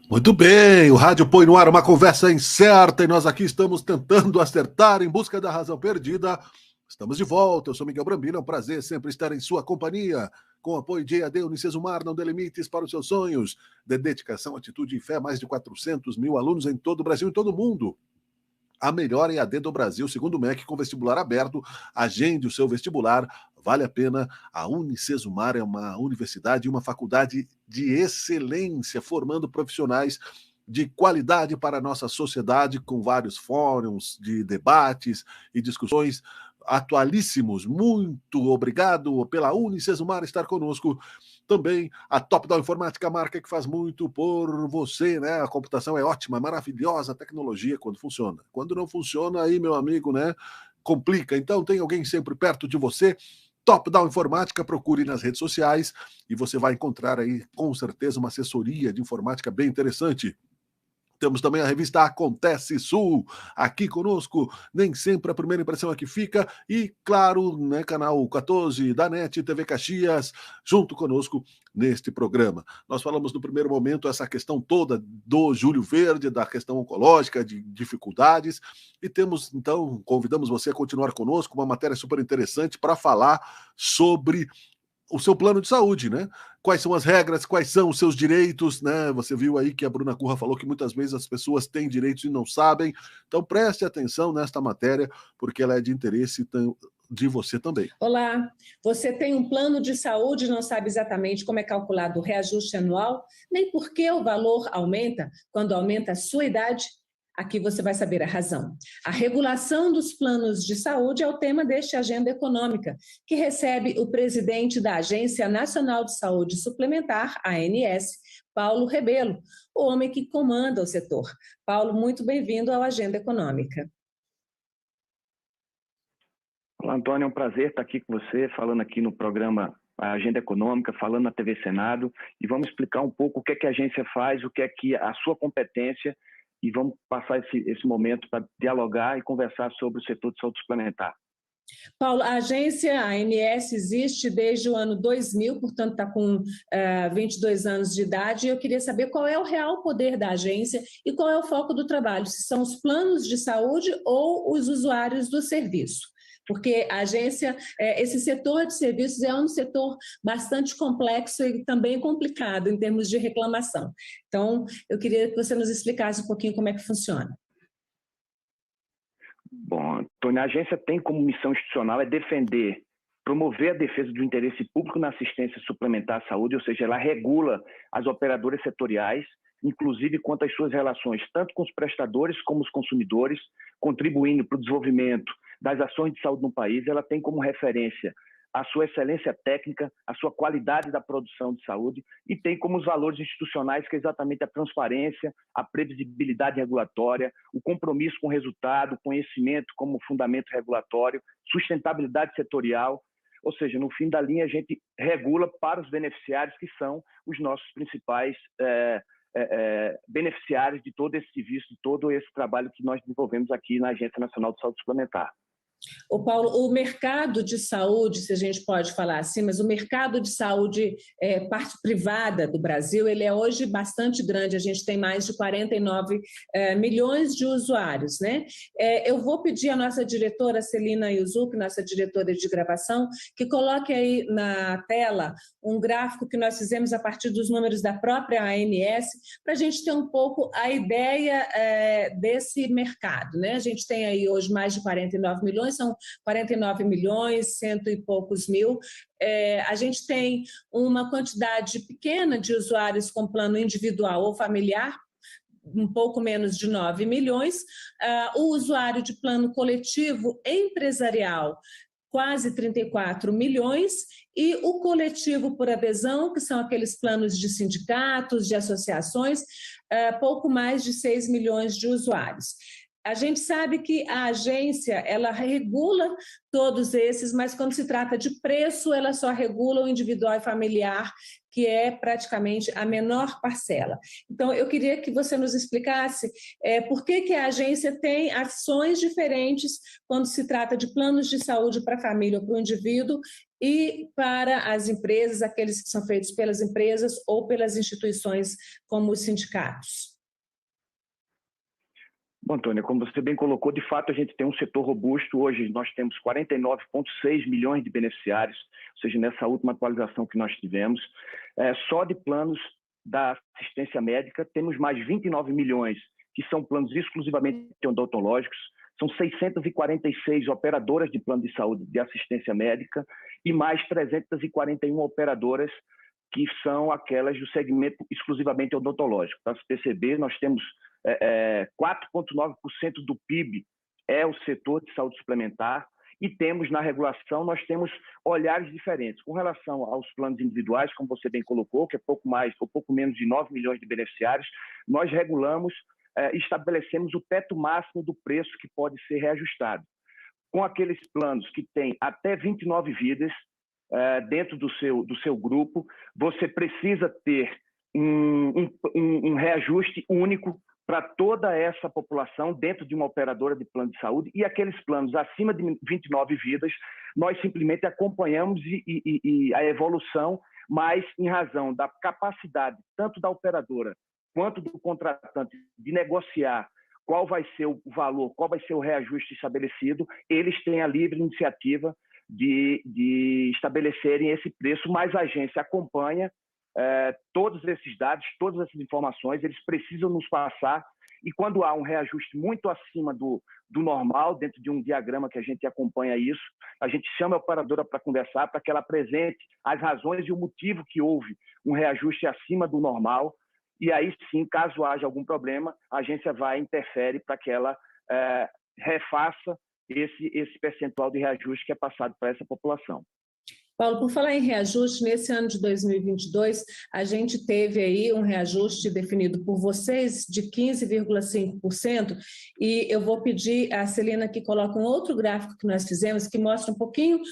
Muito bem, o rádio põe no ar uma conversa incerta e nós aqui estamos tentando acertar em busca da razão perdida. Estamos de volta, eu sou Miguel Brambila, é um prazer sempre estar em sua companhia. Com o apoio de EAD Unicesumar, não dê limites para os seus sonhos. De dedicação, atitude e fé, mais de 400 mil alunos em todo o Brasil e todo o mundo. A melhor EAD do Brasil, segundo o MEC, com vestibular aberto. Agende o seu vestibular, vale a pena. A Unicesumar é uma universidade e uma faculdade de excelência, formando profissionais de qualidade para a nossa sociedade, com vários fóruns de debates e discussões atualíssimos. Muito obrigado pela Unicesumar estar conosco. Também a Top Down Informática, a marca que faz muito por você, né? A computação é ótima, maravilhosa, a tecnologia quando funciona. Quando não funciona, aí, meu amigo, né? Complica. Então, tem alguém sempre perto de você. Top Down Informática, procure nas redes sociais e você vai encontrar aí, com certeza, uma assessoria de informática bem interessante. Temos também a revista Acontece Sul, aqui conosco, nem sempre a primeira impressão é que fica, e claro, né, canal 14 da NET, TV Caxias, junto conosco neste programa. Nós falamos no primeiro momento essa questão toda do Júlio Verde, da questão oncológica, de dificuldades, e temos, então, convidamos você a continuar conosco, uma matéria super interessante para falar sobre o seu plano de saúde, né? Quais são as regras, quais são os seus direitos, né? Você viu aí que a Bruna Curra falou que muitas vezes as pessoas têm direitos e não sabem. Então preste atenção nesta matéria, porque ela é de interesse de você também. Olá, você tem um plano de saúde e não sabe exatamente como é calculado o reajuste anual, nem por que o valor aumenta quando aumenta a sua idade? Aqui você vai saber a razão. A regulação dos planos de saúde é o tema deste Agenda Econômica, que recebe o presidente da Agência Nacional de Saúde Suplementar, ANS, Paulo Rebelo, o homem que comanda o setor. Paulo, muito bem-vindo ao Agenda Econômica. Olá, Antônio, é um prazer estar aqui com você, falando aqui no programa a agenda econômica, falando na TV Senado, e vamos explicar um pouco o que é que a agência faz, o que é que a sua competência, e vamos passar esse momento para dialogar e conversar sobre o setor de saúde suplementar. Paulo, a agência, a ANS, existe desde o ano 2000, portanto está com 22 anos de idade, e eu queria saber qual é o real poder da agência e qual é o foco do trabalho, se são os planos de saúde ou os usuários do serviço. Porque a agência, esse setor de serviços é um setor bastante complexo e também complicado em termos de reclamação. Então, eu queria que você nos explicasse um pouquinho como é que funciona. Bom, Antônio, a agência tem como missão institucional defender, promover a defesa do interesse público na assistência suplementar à saúde, ou seja, ela regula as operadoras setoriais, inclusive quanto às suas relações, tanto com os prestadores como os consumidores, contribuindo para o desenvolvimento das ações de saúde no país. Ela tem como referência a sua excelência técnica, a sua qualidade da produção de saúde, e tem como os valores institucionais, que é exatamente a transparência, a previsibilidade regulatória, o compromisso com o resultado, conhecimento como fundamento regulatório, sustentabilidade setorial. Ou seja, no fim da linha, a gente regula para os beneficiários, que são os nossos principais beneficiários de todo esse serviço, de todo esse trabalho que nós desenvolvemos aqui na Agência Nacional de Saúde Suplementar. Ô Paulo, o mercado de saúde, se a gente pode falar assim, mas o mercado de saúde, parte privada do Brasil, ele é hoje bastante grande, a gente tem mais de 49 milhões de usuários, né? Eu vou pedir à nossa diretora Celina Yuzuki, nossa diretora de gravação, que coloque aí na tela um gráfico que nós fizemos a partir dos números da própria ANS, para a gente ter um pouco a ideia desse mercado, né? A gente tem aí hoje mais de 49 milhões, são 49 milhões, cento e poucos mil. A gente tem uma quantidade pequena de usuários com plano individual ou familiar, um pouco menos de 9 milhões. O usuário de plano coletivo empresarial, quase 34 milhões, e o coletivo por adesão, que são aqueles planos de sindicatos, de associações, pouco mais de 6 milhões de usuários. A gente sabe que a agência, ela regula todos esses, mas quando se trata de preço, ela só regula o individual e familiar, que é praticamente a menor parcela. Então, eu queria que você nos explicasse por que a agência tem ações diferentes quando se trata de planos de saúde para a família ou para o indivíduo e para as empresas, aqueles que são feitos pelas empresas ou pelas instituições como os sindicatos. Bom, Antônia, como você bem colocou, de fato a gente tem um setor robusto. Hoje nós temos 49,6 milhões de beneficiários, ou seja, nessa última atualização que nós tivemos. Só de planos da assistência médica, temos mais 29 milhões, que são planos exclusivamente odontológicos. São 646 operadoras de plano de saúde de assistência médica e mais 341 operadoras que são aquelas do segmento exclusivamente odontológico. Para se perceber, nós temos 4,9% do PIB é o setor de saúde suplementar, e temos na regulação, nós temos olhares diferentes. Com relação aos planos individuais, como você bem colocou, que é pouco mais ou pouco menos de 9 milhões de beneficiários, nós regulamos e estabelecemos o teto máximo do preço que pode ser reajustado. Com aqueles planos que têm até 29 vidas dentro do seu grupo, você precisa ter um reajuste único para toda essa população dentro de uma operadora de plano de saúde, e aqueles planos acima de 29 vidas, nós simplesmente acompanhamos e a evolução, mas em razão da capacidade tanto da operadora quanto do contratante de negociar qual vai ser o valor, qual vai ser o reajuste estabelecido, eles têm a livre iniciativa de estabelecerem esse preço, mas a agência acompanha todos esses dados, todas essas informações, eles precisam nos passar, e quando há um reajuste muito acima do normal, dentro de um diagrama que a gente acompanha isso, a gente chama a operadora para conversar, para que ela apresente as razões e o motivo que houve um reajuste acima do normal, e aí sim, caso haja algum problema, a agência vai e interfere para que ela refaça esse percentual de reajuste que é passado para essa população. Paulo, por falar em reajuste, nesse ano de 2022, a gente teve aí um reajuste definido por vocês de 15,5%, e eu vou pedir à Celina que coloque um outro gráfico que nós fizemos, que mostra um pouquinho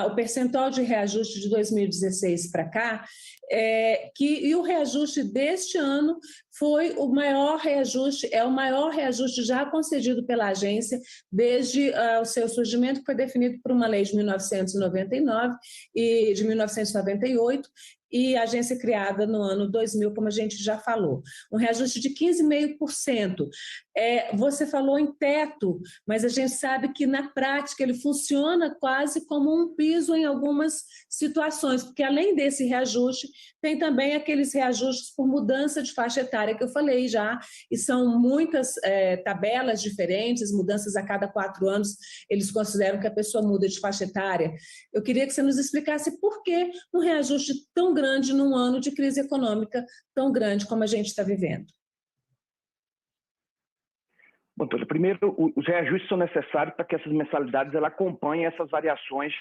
o percentual de reajuste de 2016 para cá, e o reajuste deste ano foi o maior reajuste, é o maior reajuste já concedido pela agência desde o seu surgimento, que foi definido por uma lei de 1999 e de 1998, e a agência criada no ano 2000, como a gente já falou. Um reajuste de 15,5%. Você falou em teto, mas a gente sabe que na prática ele funciona quase como um piso em algumas situações, porque além desse reajuste, tem também aqueles reajustes por mudança de faixa etária que eu falei já, e são muitas tabelas diferentes, mudanças a cada 4 anos, eles consideram que a pessoa muda de faixa etária. Eu queria que você nos explicasse por que um reajuste tão grande num ano de crise econômica tão grande como a gente está vivendo. Bom, primeiro, os reajustes são necessários para que essas mensalidades ela acompanhem essas variações,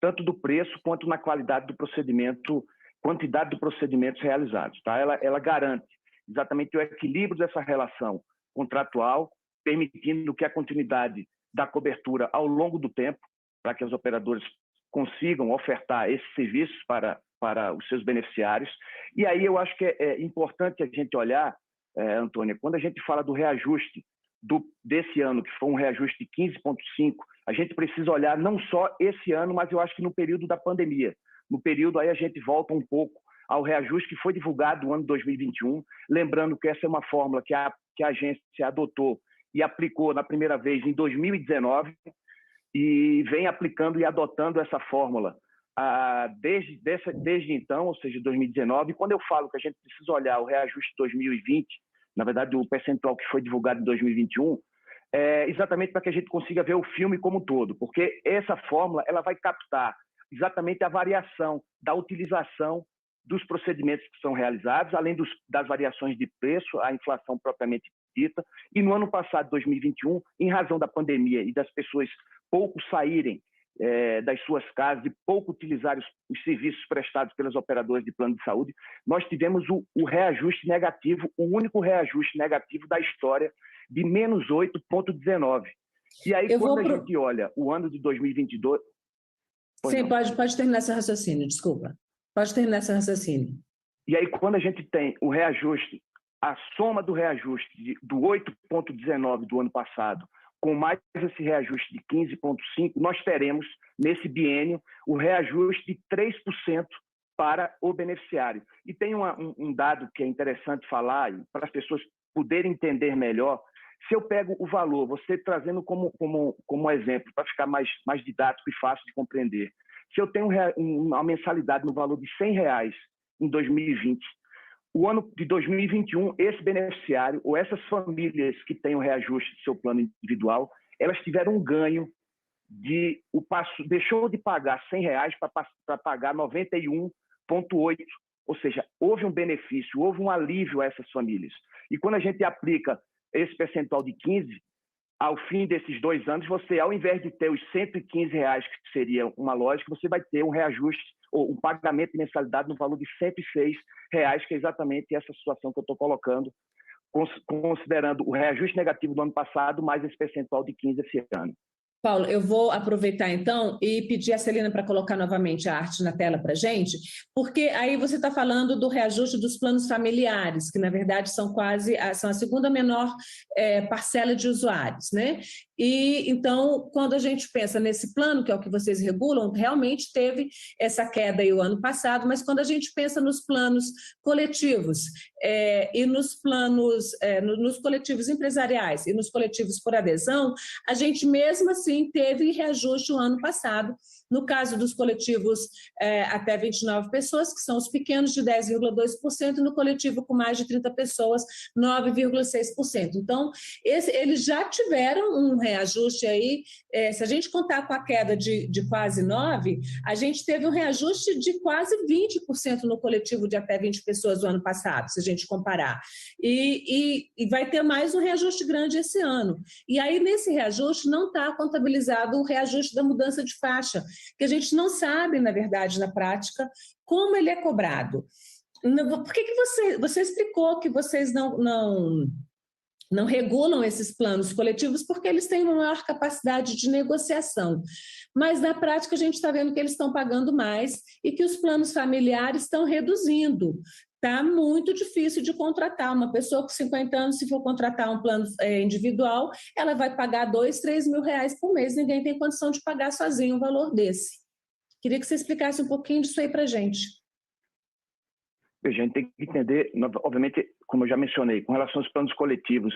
tanto do preço quanto na qualidade do procedimento, quantidade de procedimentos realizados. Tá? Ela garante exatamente o equilíbrio dessa relação contratual, permitindo que a continuidade da cobertura ao longo do tempo, para que as operadoras consigam ofertar esses serviços para os seus beneficiários. E aí eu acho que é importante a gente olhar, Antônia, quando a gente fala do reajuste desse ano, que foi um reajuste de 15,5%, a gente precisa olhar não só esse ano, mas eu acho que no período da pandemia. No período aí a gente volta um pouco ao reajuste que foi divulgado no ano 2021, lembrando que essa é uma fórmula que a agência adotou e aplicou na primeira vez em 2019 e vem aplicando e adotando essa fórmula desde então, ou seja, 2019. Quando eu falo que a gente precisa olhar o reajuste de 2020, na verdade o percentual que foi divulgado em 2021, é exatamente para que a gente consiga ver o filme como um todo, porque essa fórmula ela vai captar exatamente a variação da utilização dos procedimentos que são realizados, além das variações de preço, a inflação propriamente dita. E no ano passado, 2021, em razão da pandemia e das pessoas pouco saírem das suas casas e pouco utilizarem os serviços prestados pelas operadoras de plano de saúde, nós tivemos o reajuste negativo, o único reajuste negativo da história, de menos 8,19%. E aí, a gente olha o ano de 2022... Sim, pode terminar esse raciocínio, desculpa. Pode terminar esse raciocínio. E aí, quando a gente tem o reajuste, a soma do reajuste do 8,19% do ano passado, com mais esse reajuste de 15,5%, nós teremos, nesse biênio, o reajuste de 3% para o beneficiário. E tem um dado que é interessante falar, para as pessoas poderem entender melhor. Se eu pego o valor, você trazendo como exemplo, para ficar mais didático e fácil de compreender, se eu tenho uma mensalidade no valor de R$100 em 2020, o ano de 2021, esse beneficiário ou essas famílias que têm o reajuste do seu plano individual, elas tiveram um ganho deixou de pagar R$100 para pagar 91,8. Ou seja, houve um benefício, houve um alívio a essas famílias. E quando a gente aplica esse percentual de 15%, ao fim desses 2 anos, você, ao invés de ter os R$115, que seria uma lógica, você vai ter um reajuste ou um pagamento de mensalidade no valor de R$106, que é exatamente essa situação que eu estou colocando, considerando o reajuste negativo do ano passado, mais esse percentual de 15% esse ano. Paulo, eu vou aproveitar então e pedir a Celina para colocar novamente a arte na tela para a gente, porque aí você está falando do reajuste dos planos familiares, que na verdade são a segunda menor parcela de usuários, né? E então, quando a gente pensa nesse plano, que é o que vocês regulam, realmente teve essa queda aí o ano passado, mas quando a gente pensa nos planos coletivos e nos planos, nos coletivos empresariais e nos coletivos por adesão, a gente mesmo assim teve reajuste o ano passado. No caso dos coletivos até 29 pessoas, que são os pequenos, de 10,2%, no coletivo com mais de 30 pessoas, 9,6%. Então, eles já tiveram um reajuste aí, se a gente contar com a queda de quase 9%, a gente teve um reajuste de quase 20% no coletivo de até 20 pessoas do ano passado, se a gente comparar. E vai ter mais um reajuste grande esse ano. E aí, nesse reajuste, não está contabilizado o reajuste da mudança de faixa, que a gente não sabe, na verdade, na prática, como ele é cobrado. Por que você explicou que vocês não regulam esses planos coletivos? Porque eles têm uma maior capacidade de negociação. Mas, na prática, a gente está vendo que eles estão pagando mais e que os planos familiares estão reduzindo. Está muito difícil de contratar. Uma pessoa com 50 anos, se for contratar um plano individual, ela vai pagar 2, 3 mil reais por mês. Ninguém tem condição de pagar sozinho um valor desse. Queria que você explicasse um pouquinho disso aí para a gente. A gente tem que entender, obviamente, como eu já mencionei, com relação aos planos coletivos,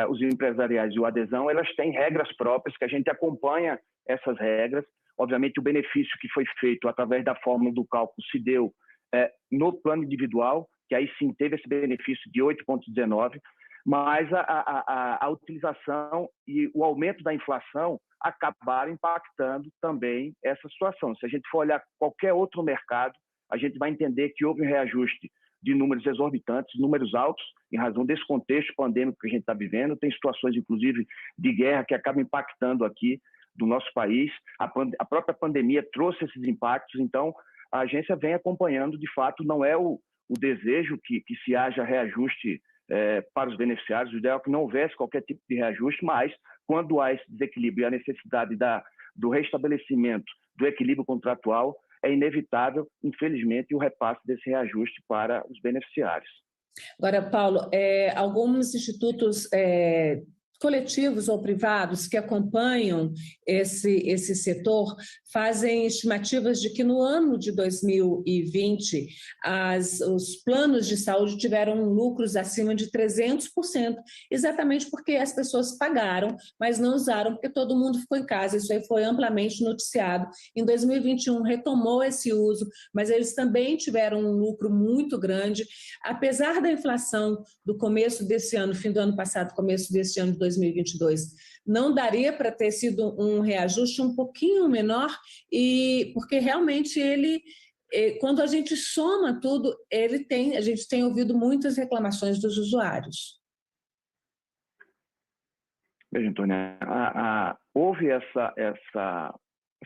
os empresariais e o adesão, elas têm regras próprias, que a gente acompanha essas regras. Obviamente, o benefício que foi feito através da fórmula do cálculo se deu no plano individual, que aí sim teve esse benefício de 8,19, mas a utilização e o aumento da inflação acabaram impactando também essa situação. Se a gente for olhar qualquer outro mercado, a gente vai entender que houve um reajuste de números exorbitantes, números altos, em razão desse contexto pandêmico que a gente está vivendo. Tem situações, inclusive, de guerra que acabam impactando aqui do nosso país. A própria pandemia trouxe esses impactos, então a agência vem acompanhando. De fato, não é o desejo que se haja reajuste para os beneficiários. O ideal é que não houvesse qualquer tipo de reajuste, mas quando há esse desequilíbrio e a necessidade do restabelecimento do equilíbrio contratual, é inevitável, infelizmente, o repasse desse reajuste para os beneficiários. Agora, Paulo, alguns institutos coletivos ou privados que acompanham esse setor fazem estimativas de que no ano de 2020 os planos de saúde tiveram lucros acima de 300%, exatamente porque as pessoas pagaram, mas não usaram, porque todo mundo ficou em casa. Isso aí foi amplamente noticiado. Em 2021 retomou esse uso, mas eles também tiveram um lucro muito grande. Apesar da inflação do começo desse ano, fim do ano passado, começo desse ano de 2022, não daria para ter sido um reajuste um pouquinho menor, porque realmente quando a gente soma tudo, a gente tem ouvido muitas reclamações dos usuários. Veja, Antônia, houve essa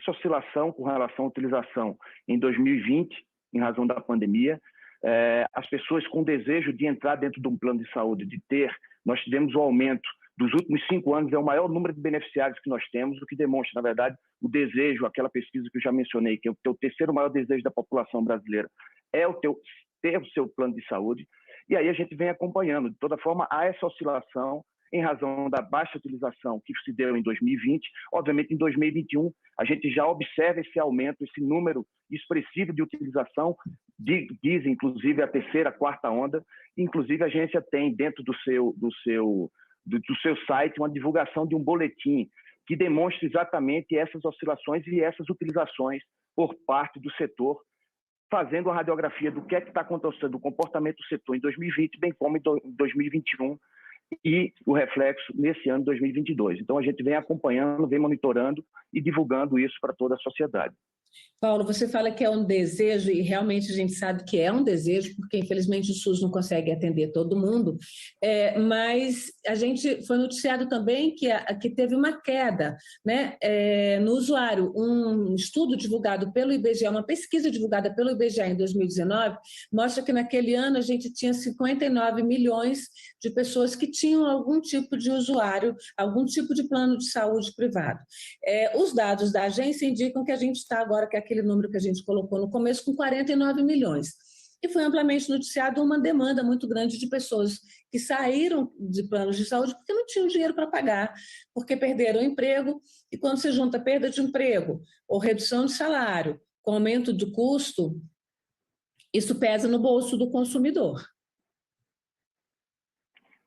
oscilação com relação à utilização em 2020, em razão da pandemia. As pessoas com desejo de entrar dentro de um plano de saúde, nós tivemos um aumento dos últimos 5 anos, é o maior número de beneficiários que nós temos, o que demonstra, na verdade, o desejo, aquela pesquisa que eu já mencionei, que é o terceiro maior desejo da população brasileira, é ter o seu plano de saúde. E aí a gente vem acompanhando. De toda forma, há essa oscilação em razão da baixa utilização que se deu em 2020. Obviamente, em 2021, a gente já observa esse aumento, esse número expressivo de utilização, diz, inclusive, a terceira, quarta onda. Inclusive, a agência tem dentro do seu site uma divulgação de um boletim que demonstra exatamente essas oscilações e essas utilizações por parte do setor, fazendo a radiografia do que é que está acontecendo, do comportamento do setor em 2020, bem como em 2021, e o reflexo nesse ano de 2022. Então, a gente vem acompanhando, vem monitorando e divulgando isso para toda a sociedade. Paulo, você fala que é um desejo, e realmente a gente sabe que é um desejo, porque infelizmente o SUS não consegue atender todo mundo, mas a gente foi noticiado também que teve uma queda, né, no usuário. Um estudo divulgado pelo IBGE, uma pesquisa divulgada pelo IBGE em 2019, mostra que naquele ano a gente tinha 59 milhões de pessoas que tinham algum tipo de usuário, algum tipo de plano de saúde privado. Os dados da agência indicam que a gente está agora, que é aquele número que a gente colocou no começo, com 49 milhões. E foi amplamente noticiado uma demanda muito grande de pessoas que saíram de planos de saúde porque não tinham dinheiro para pagar, porque perderam o emprego, e quando você junta perda de emprego ou redução de salário com aumento do custo, isso pesa no bolso do consumidor.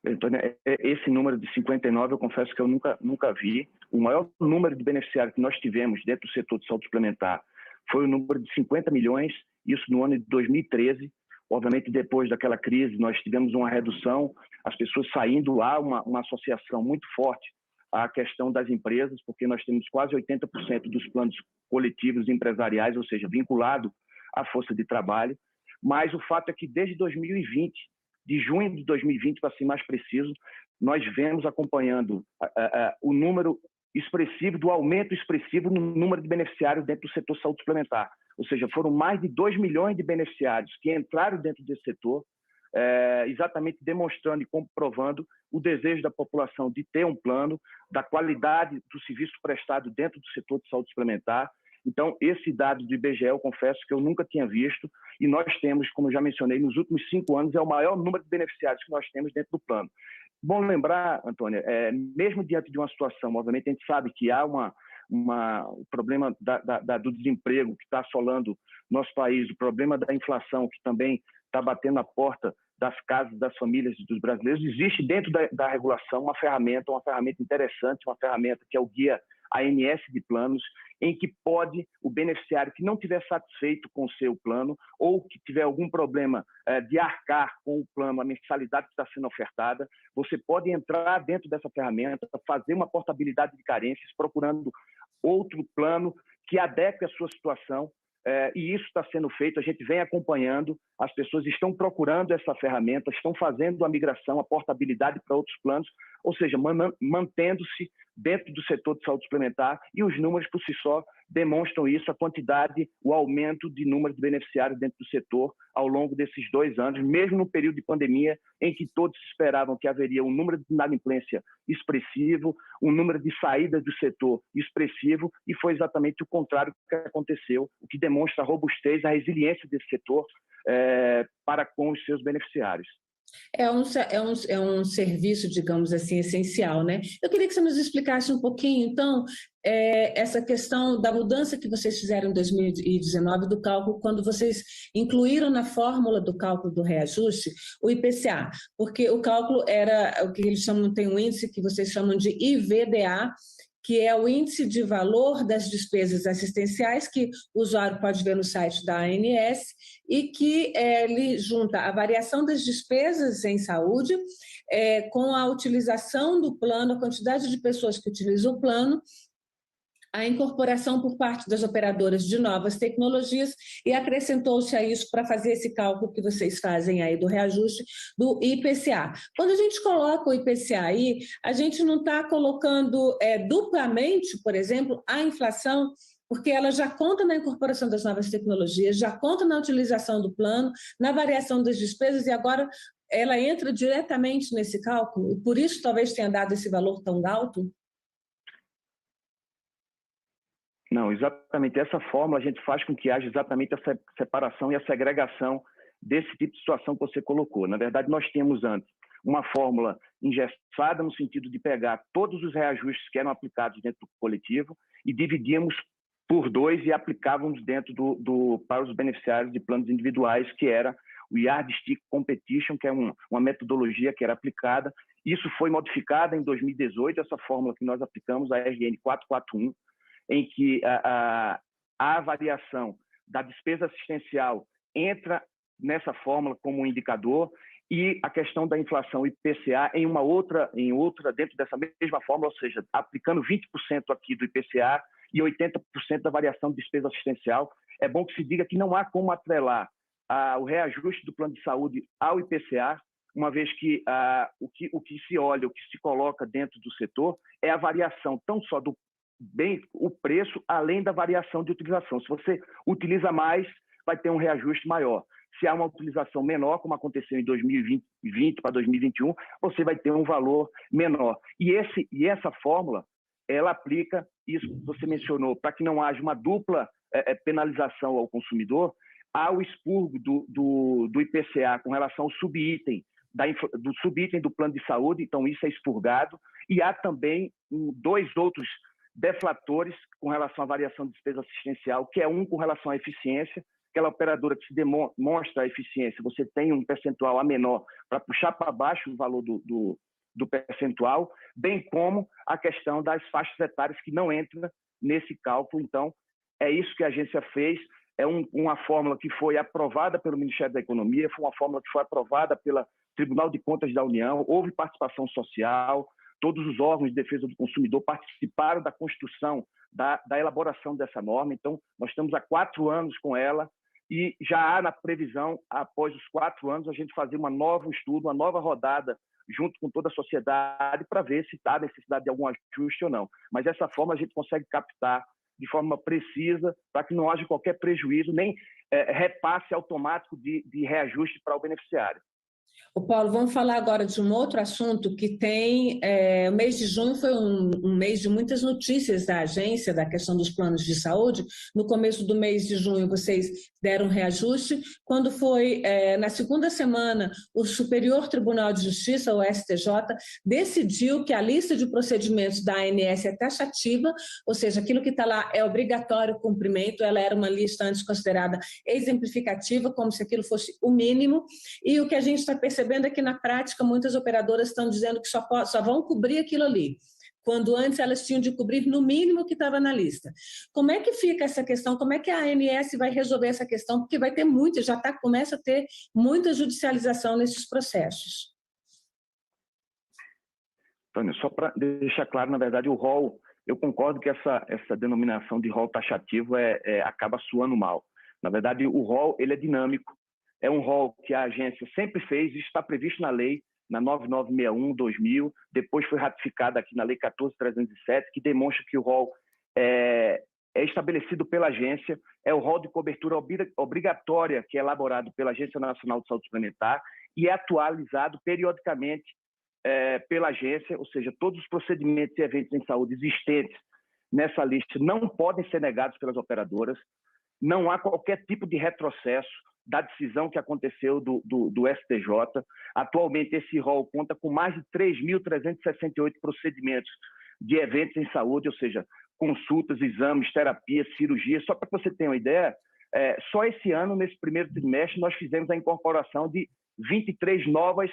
Antônia, esse número de 59, eu confesso que eu nunca vi. O maior número de beneficiários que nós tivemos dentro do setor de saúde suplementar foi o número de 50 milhões, isso no ano de 2013. Obviamente, depois daquela crise, nós tivemos uma redução, as pessoas saindo lá, uma associação muito forte à questão das empresas, porque nós temos quase 80% dos planos coletivos empresariais, ou seja, vinculado à força de trabalho. Mas o fato é que desde 2020, de junho de 2020, para ser mais preciso, nós vemos acompanhando o número expressivo, do aumento expressivo no número de beneficiários dentro do setor saúde suplementar. Ou seja, foram mais de 2 milhões de beneficiários que entraram dentro desse setor, exatamente demonstrando e comprovando o desejo da população de ter um plano, da qualidade do serviço prestado dentro do setor de saúde suplementar. Então, esse dado do IBGE, eu confesso que eu nunca tinha visto, e nós temos, como eu já mencionei, nos últimos 5 anos, é o maior número de beneficiários que nós temos dentro do plano. Bom lembrar, Antônia, mesmo diante de uma situação, obviamente a gente sabe que há o problema do desemprego que está assolando nosso país, o problema da inflação que também está batendo na porta das casas, das famílias dos brasileiros. Existe dentro da regulação uma ferramenta interessante, uma ferramenta que é o Guia ANS de Planos, em que pode o beneficiário que não estiver satisfeito com o seu plano ou que tiver algum problema de arcar com o plano, a mensalidade que está sendo ofertada, você pode entrar dentro dessa ferramenta, fazer uma portabilidade de carências, procurando outro plano que adeque à sua situação. E isso está sendo feito, a gente vem acompanhando, as pessoas estão procurando essa ferramenta, estão fazendo a migração, a portabilidade para outros planos, ou seja, mantendo-se dentro do setor de saúde suplementar, e os números por si só demonstram isso, a quantidade, o aumento de número de beneficiários dentro do setor ao longo desses 2 anos, mesmo no período de pandemia, em que todos esperavam que haveria um número de inadimplência expressivo, um número de saídas do setor expressivo, e foi exatamente o contrário que aconteceu, o que demonstra a robustez, a resiliência desse setor para com os seus beneficiários. É um serviço, digamos assim, essencial, né? Eu queria que você nos explicasse um pouquinho, então, essa questão da mudança que vocês fizeram em 2019 do cálculo, quando vocês incluíram na fórmula do cálculo do reajuste o IPCA, porque o cálculo era o que eles chamam, tem um índice que vocês chamam de IVDA, que é o índice de valor das despesas assistenciais, que o usuário pode ver no site da ANS, e que ele junta a variação das despesas em saúde com a utilização do plano, a quantidade de pessoas que utilizam o plano, a incorporação por parte das operadoras de novas tecnologias, e acrescentou-se a isso para fazer esse cálculo que vocês fazem aí do reajuste do IPCA. Quando a gente coloca o IPCA aí, a gente não está colocando duplamente, por exemplo, a inflação, porque ela já conta na incorporação das novas tecnologias, já conta na utilização do plano, na variação das despesas, e agora ela entra diretamente nesse cálculo, e por isso talvez tenha dado esse valor tão alto? Não, exatamente essa fórmula a gente faz com que haja exatamente essa separação e a segregação desse tipo de situação que você colocou. Na verdade, nós tínhamos antes uma fórmula engessada no sentido de pegar todos os reajustes que eram aplicados dentro do coletivo e dividíamos por 2 e aplicávamos dentro para os beneficiários de planos individuais, que era o Yardstick Competition, que é uma metodologia que era aplicada. Isso foi modificado em 2018, essa fórmula que nós aplicamos, a RN 441, em que a variação da despesa assistencial entra nessa fórmula como um indicador, e a questão da inflação IPCA em outra dentro dessa mesma fórmula, ou seja, aplicando 20% aqui do IPCA e 80% da variação de despesa assistencial. É bom que se diga que não há como atrelar o reajuste do plano de saúde ao IPCA, uma vez que o que se olha, o que se coloca dentro do setor é a variação tão só o preço, além da variação de utilização. Se você utiliza mais, vai ter um reajuste maior. Se há uma utilização menor, como aconteceu em 2020 para 2021, você vai ter um valor menor. E essa fórmula, ela aplica isso que você mencionou, para que não haja uma dupla penalização ao consumidor. Há o expurgo do IPCA com relação ao subitem, do subitem do plano de saúde, então isso é expurgado. E há também 2 outros deflatores com relação à variação de despesa assistencial, que é um com relação à eficiência, aquela operadora que se demonstra a eficiência, você tem um percentual a menor para puxar para baixo o valor do percentual, bem como a questão das faixas etárias que não entra nesse cálculo. Então, é isso que a agência fez, é uma fórmula que foi aprovada pelo Ministério da Economia, foi uma fórmula que foi aprovada pelo Tribunal de Contas da União, houve participação social, todos os órgãos de defesa do consumidor participaram da construção, da elaboração dessa norma. Então, nós estamos há 4 anos com ela e já há na previsão, após os 4 anos, a gente fazer um novo estudo, uma nova rodada, junto com toda a sociedade, para ver se há necessidade de algum ajuste ou não. Mas dessa forma a gente consegue captar de forma precisa, para que não haja qualquer prejuízo, nem repasse automático de reajuste para o beneficiário. O Paulo, vamos falar agora de um outro assunto que tem... o mês de junho foi um mês de muitas notícias da agência, da questão dos planos de saúde. No começo do mês de junho, vocês deram reajuste. Quando foi na segunda semana, o Superior Tribunal de Justiça, o STJ, decidiu que a lista de procedimentos da ANS é taxativa, ou seja, aquilo que está lá é obrigatório cumprimento. Ela era uma lista antes considerada exemplificativa, como se aquilo fosse o mínimo. E o que a gente está percebendo é que, na prática, muitas operadoras estão dizendo que só vão cobrir aquilo ali, quando antes elas tinham de cobrir no mínimo que estava na lista. Como é que fica essa questão? Como é que a ANS vai resolver essa questão? Porque vai ter muita, começa a ter muita judicialização nesses processos. Tânia, só para deixar claro, na verdade, o rol, eu concordo que essa denominação de rol taxativo acaba soando mal. Na verdade, o rol ele é dinâmico, é um rol que a agência sempre fez, isso está previsto na lei, na 9961/2000, depois foi ratificada aqui na lei 14307, que demonstra que o rol é estabelecido pela agência, é o rol de cobertura obrigatória que é elaborado pela Agência Nacional de Saúde Suplementar e é atualizado periodicamente pela agência, ou seja, todos os procedimentos e eventos em saúde existentes nessa lista não podem ser negados pelas operadoras, não há qualquer tipo de retrocesso da decisão que aconteceu do STJ. Atualmente, esse rol conta com mais de 3.368 procedimentos de eventos em saúde, ou seja, consultas, exames, terapias, cirurgias. Só para que você tenha uma ideia, só esse ano, nesse primeiro trimestre, nós fizemos a incorporação de 23 novas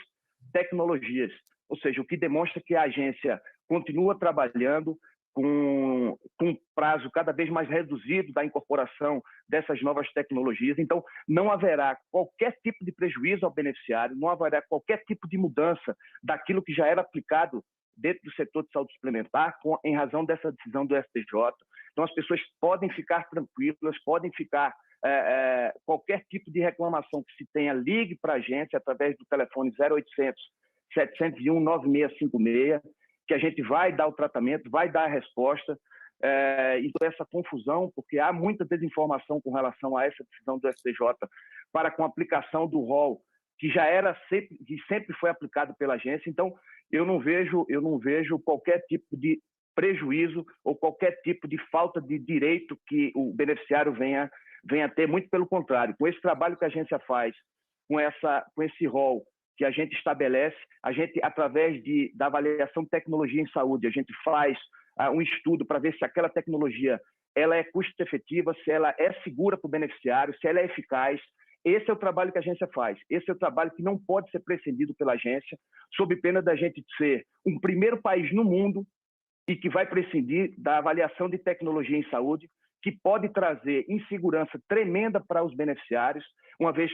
tecnologias, ou seja, o que demonstra que a agência continua trabalhando com um prazo cada vez mais reduzido da incorporação dessas novas tecnologias. Então, não haverá qualquer tipo de prejuízo ao beneficiário, não haverá qualquer tipo de mudança daquilo que já era aplicado dentro do setor de saúde suplementar em razão dessa decisão do STJ. Então, as pessoas podem ficar tranquilas, podem ficar... qualquer tipo de reclamação que se tenha, ligue para a agência através do telefone 0800 701 9656, que a gente vai dar o tratamento, vai dar a resposta. Então, essa confusão, porque há muita desinformação com relação a essa decisão do STJ para com a aplicação do rol, que sempre foi aplicado pela agência. Então, eu não vejo qualquer tipo de prejuízo ou qualquer tipo de falta de direito que o beneficiário venha a ter, muito pelo contrário. Com esse trabalho que a agência faz, com esse rol que a gente estabelece, a gente, através da avaliação de tecnologia em saúde, a gente faz um estudo para ver se aquela tecnologia ela é custo-efetiva, se ela é segura para o beneficiário, se ela é eficaz. Esse é o trabalho que a agência faz. Esse é o trabalho que não pode ser prescindido pela agência, sob pena da gente ser um primeiro país no mundo e que vai prescindir da avaliação de tecnologia em saúde, que pode trazer insegurança tremenda para os beneficiários, uma vez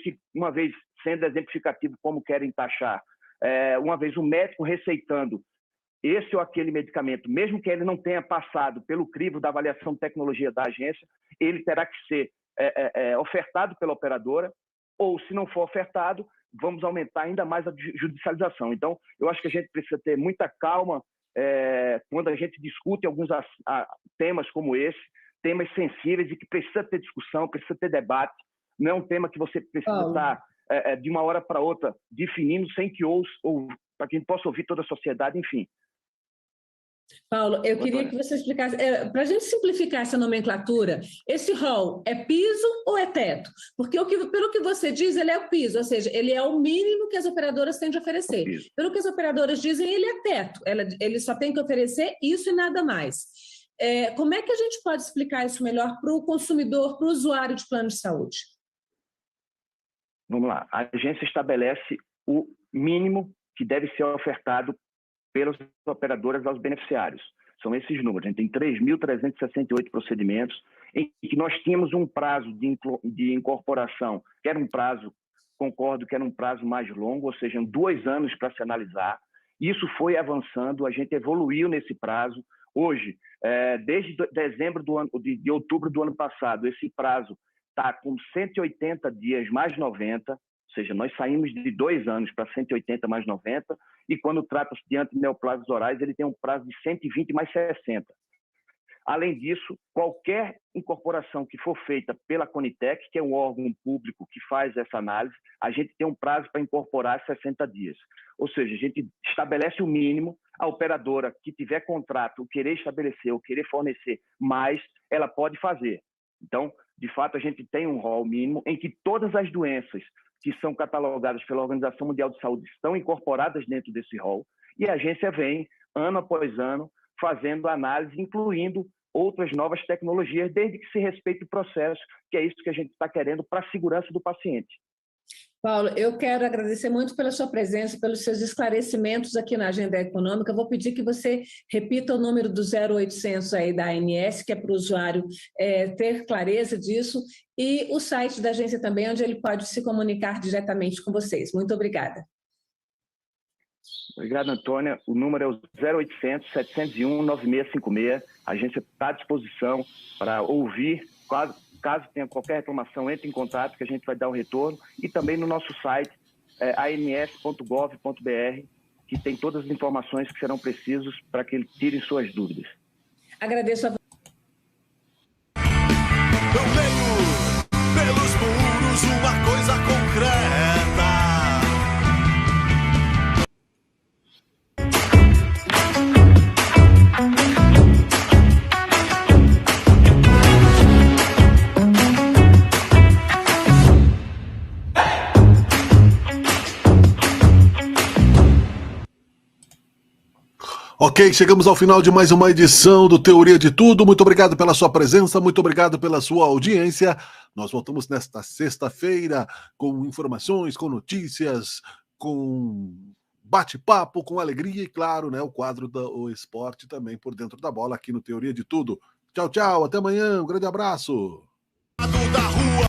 sendo exemplificativo como querem taxar, uma vez o médico receitando esse ou aquele medicamento, mesmo que ele não tenha passado pelo crivo da avaliação de tecnologia da agência, ele terá que ser ofertado pela operadora, ou se não for ofertado, vamos aumentar ainda mais a judicialização. Então, eu acho que a gente precisa ter muita calma quando a gente discute alguns temas como esse, temas sensíveis e que precisa ter discussão, precisa ter debate. Não é um tema que você precisa estar de uma hora para outra definindo sem que para que a gente possa ouvir toda a sociedade, enfim. Paulo, eu queria que você explicasse, para a gente simplificar essa nomenclatura, esse rol é piso ou é teto? Porque pelo que você diz, ele é o piso, ou seja, ele é o mínimo que as operadoras têm de oferecer. Pelo que as operadoras dizem, ele é teto, ele só tem que oferecer isso e nada mais. Como é que a gente pode explicar isso melhor para o consumidor, para o usuário de plano de saúde? Vamos lá. A agência estabelece o mínimo que deve ser ofertado pelas operadoras aos beneficiários. São esses números. A gente tem 3.368 procedimentos em que nós tínhamos um prazo de incorporação, que era um prazo, concordo que era um prazo mais longo, ou seja, 2 anos para se analisar. Isso foi avançando, a gente evoluiu nesse prazo. Hoje, desde outubro do ano passado, esse prazo está com 180 dias mais 90, ou seja, nós saímos de 2 anos para 180 mais 90, e quando trata-se de antineoplasias orais, ele tem um prazo de 120 mais 60. Além disso, qualquer incorporação que for feita pela Conitec, que é um órgão público que faz essa análise, a gente tem um prazo para incorporar 60 dias. Ou seja, a gente estabelece o mínimo, a operadora que tiver contrato, querer estabelecer ou querer fornecer mais, ela pode fazer. Então, de fato, a gente tem um rol mínimo em que todas as doenças que são catalogadas pela Organização Mundial de Saúde estão incorporadas dentro desse rol, e a agência vem, ano após ano, fazendo análise, incluindo outras novas tecnologias, desde que se respeite o processo, que é isso que a gente está querendo para a segurança do paciente. Paulo, eu quero agradecer muito pela sua presença, pelos seus esclarecimentos aqui na Agenda Econômica. Vou pedir que você repita o número do 0800 aí da ANS, que é para o usuário ter clareza disso, e o site da agência também, onde ele pode se comunicar diretamente com vocês. Muito obrigada. Obrigado, Antônia. O número é o 0800 701 9656. A agência está à disposição para ouvir. Caso tenha qualquer reclamação, entre em contato que a gente vai dar o retorno. E também no nosso site, ans.gov.br, que tem todas as informações que serão precisas para que eles tirem suas dúvidas. Agradeço a você. Eu leio pelos muros uma coisa concreta. Ok, chegamos ao final de mais uma edição do Teoria de Tudo. Muito obrigado pela sua presença, muito obrigado pela sua audiência. Nós voltamos nesta sexta-feira com informações, com notícias, com bate-papo, com alegria e, claro, né, o quadro do esporte também por dentro da bola aqui no Teoria de Tudo. Tchau, tchau, até amanhã, um grande abraço. Da rua.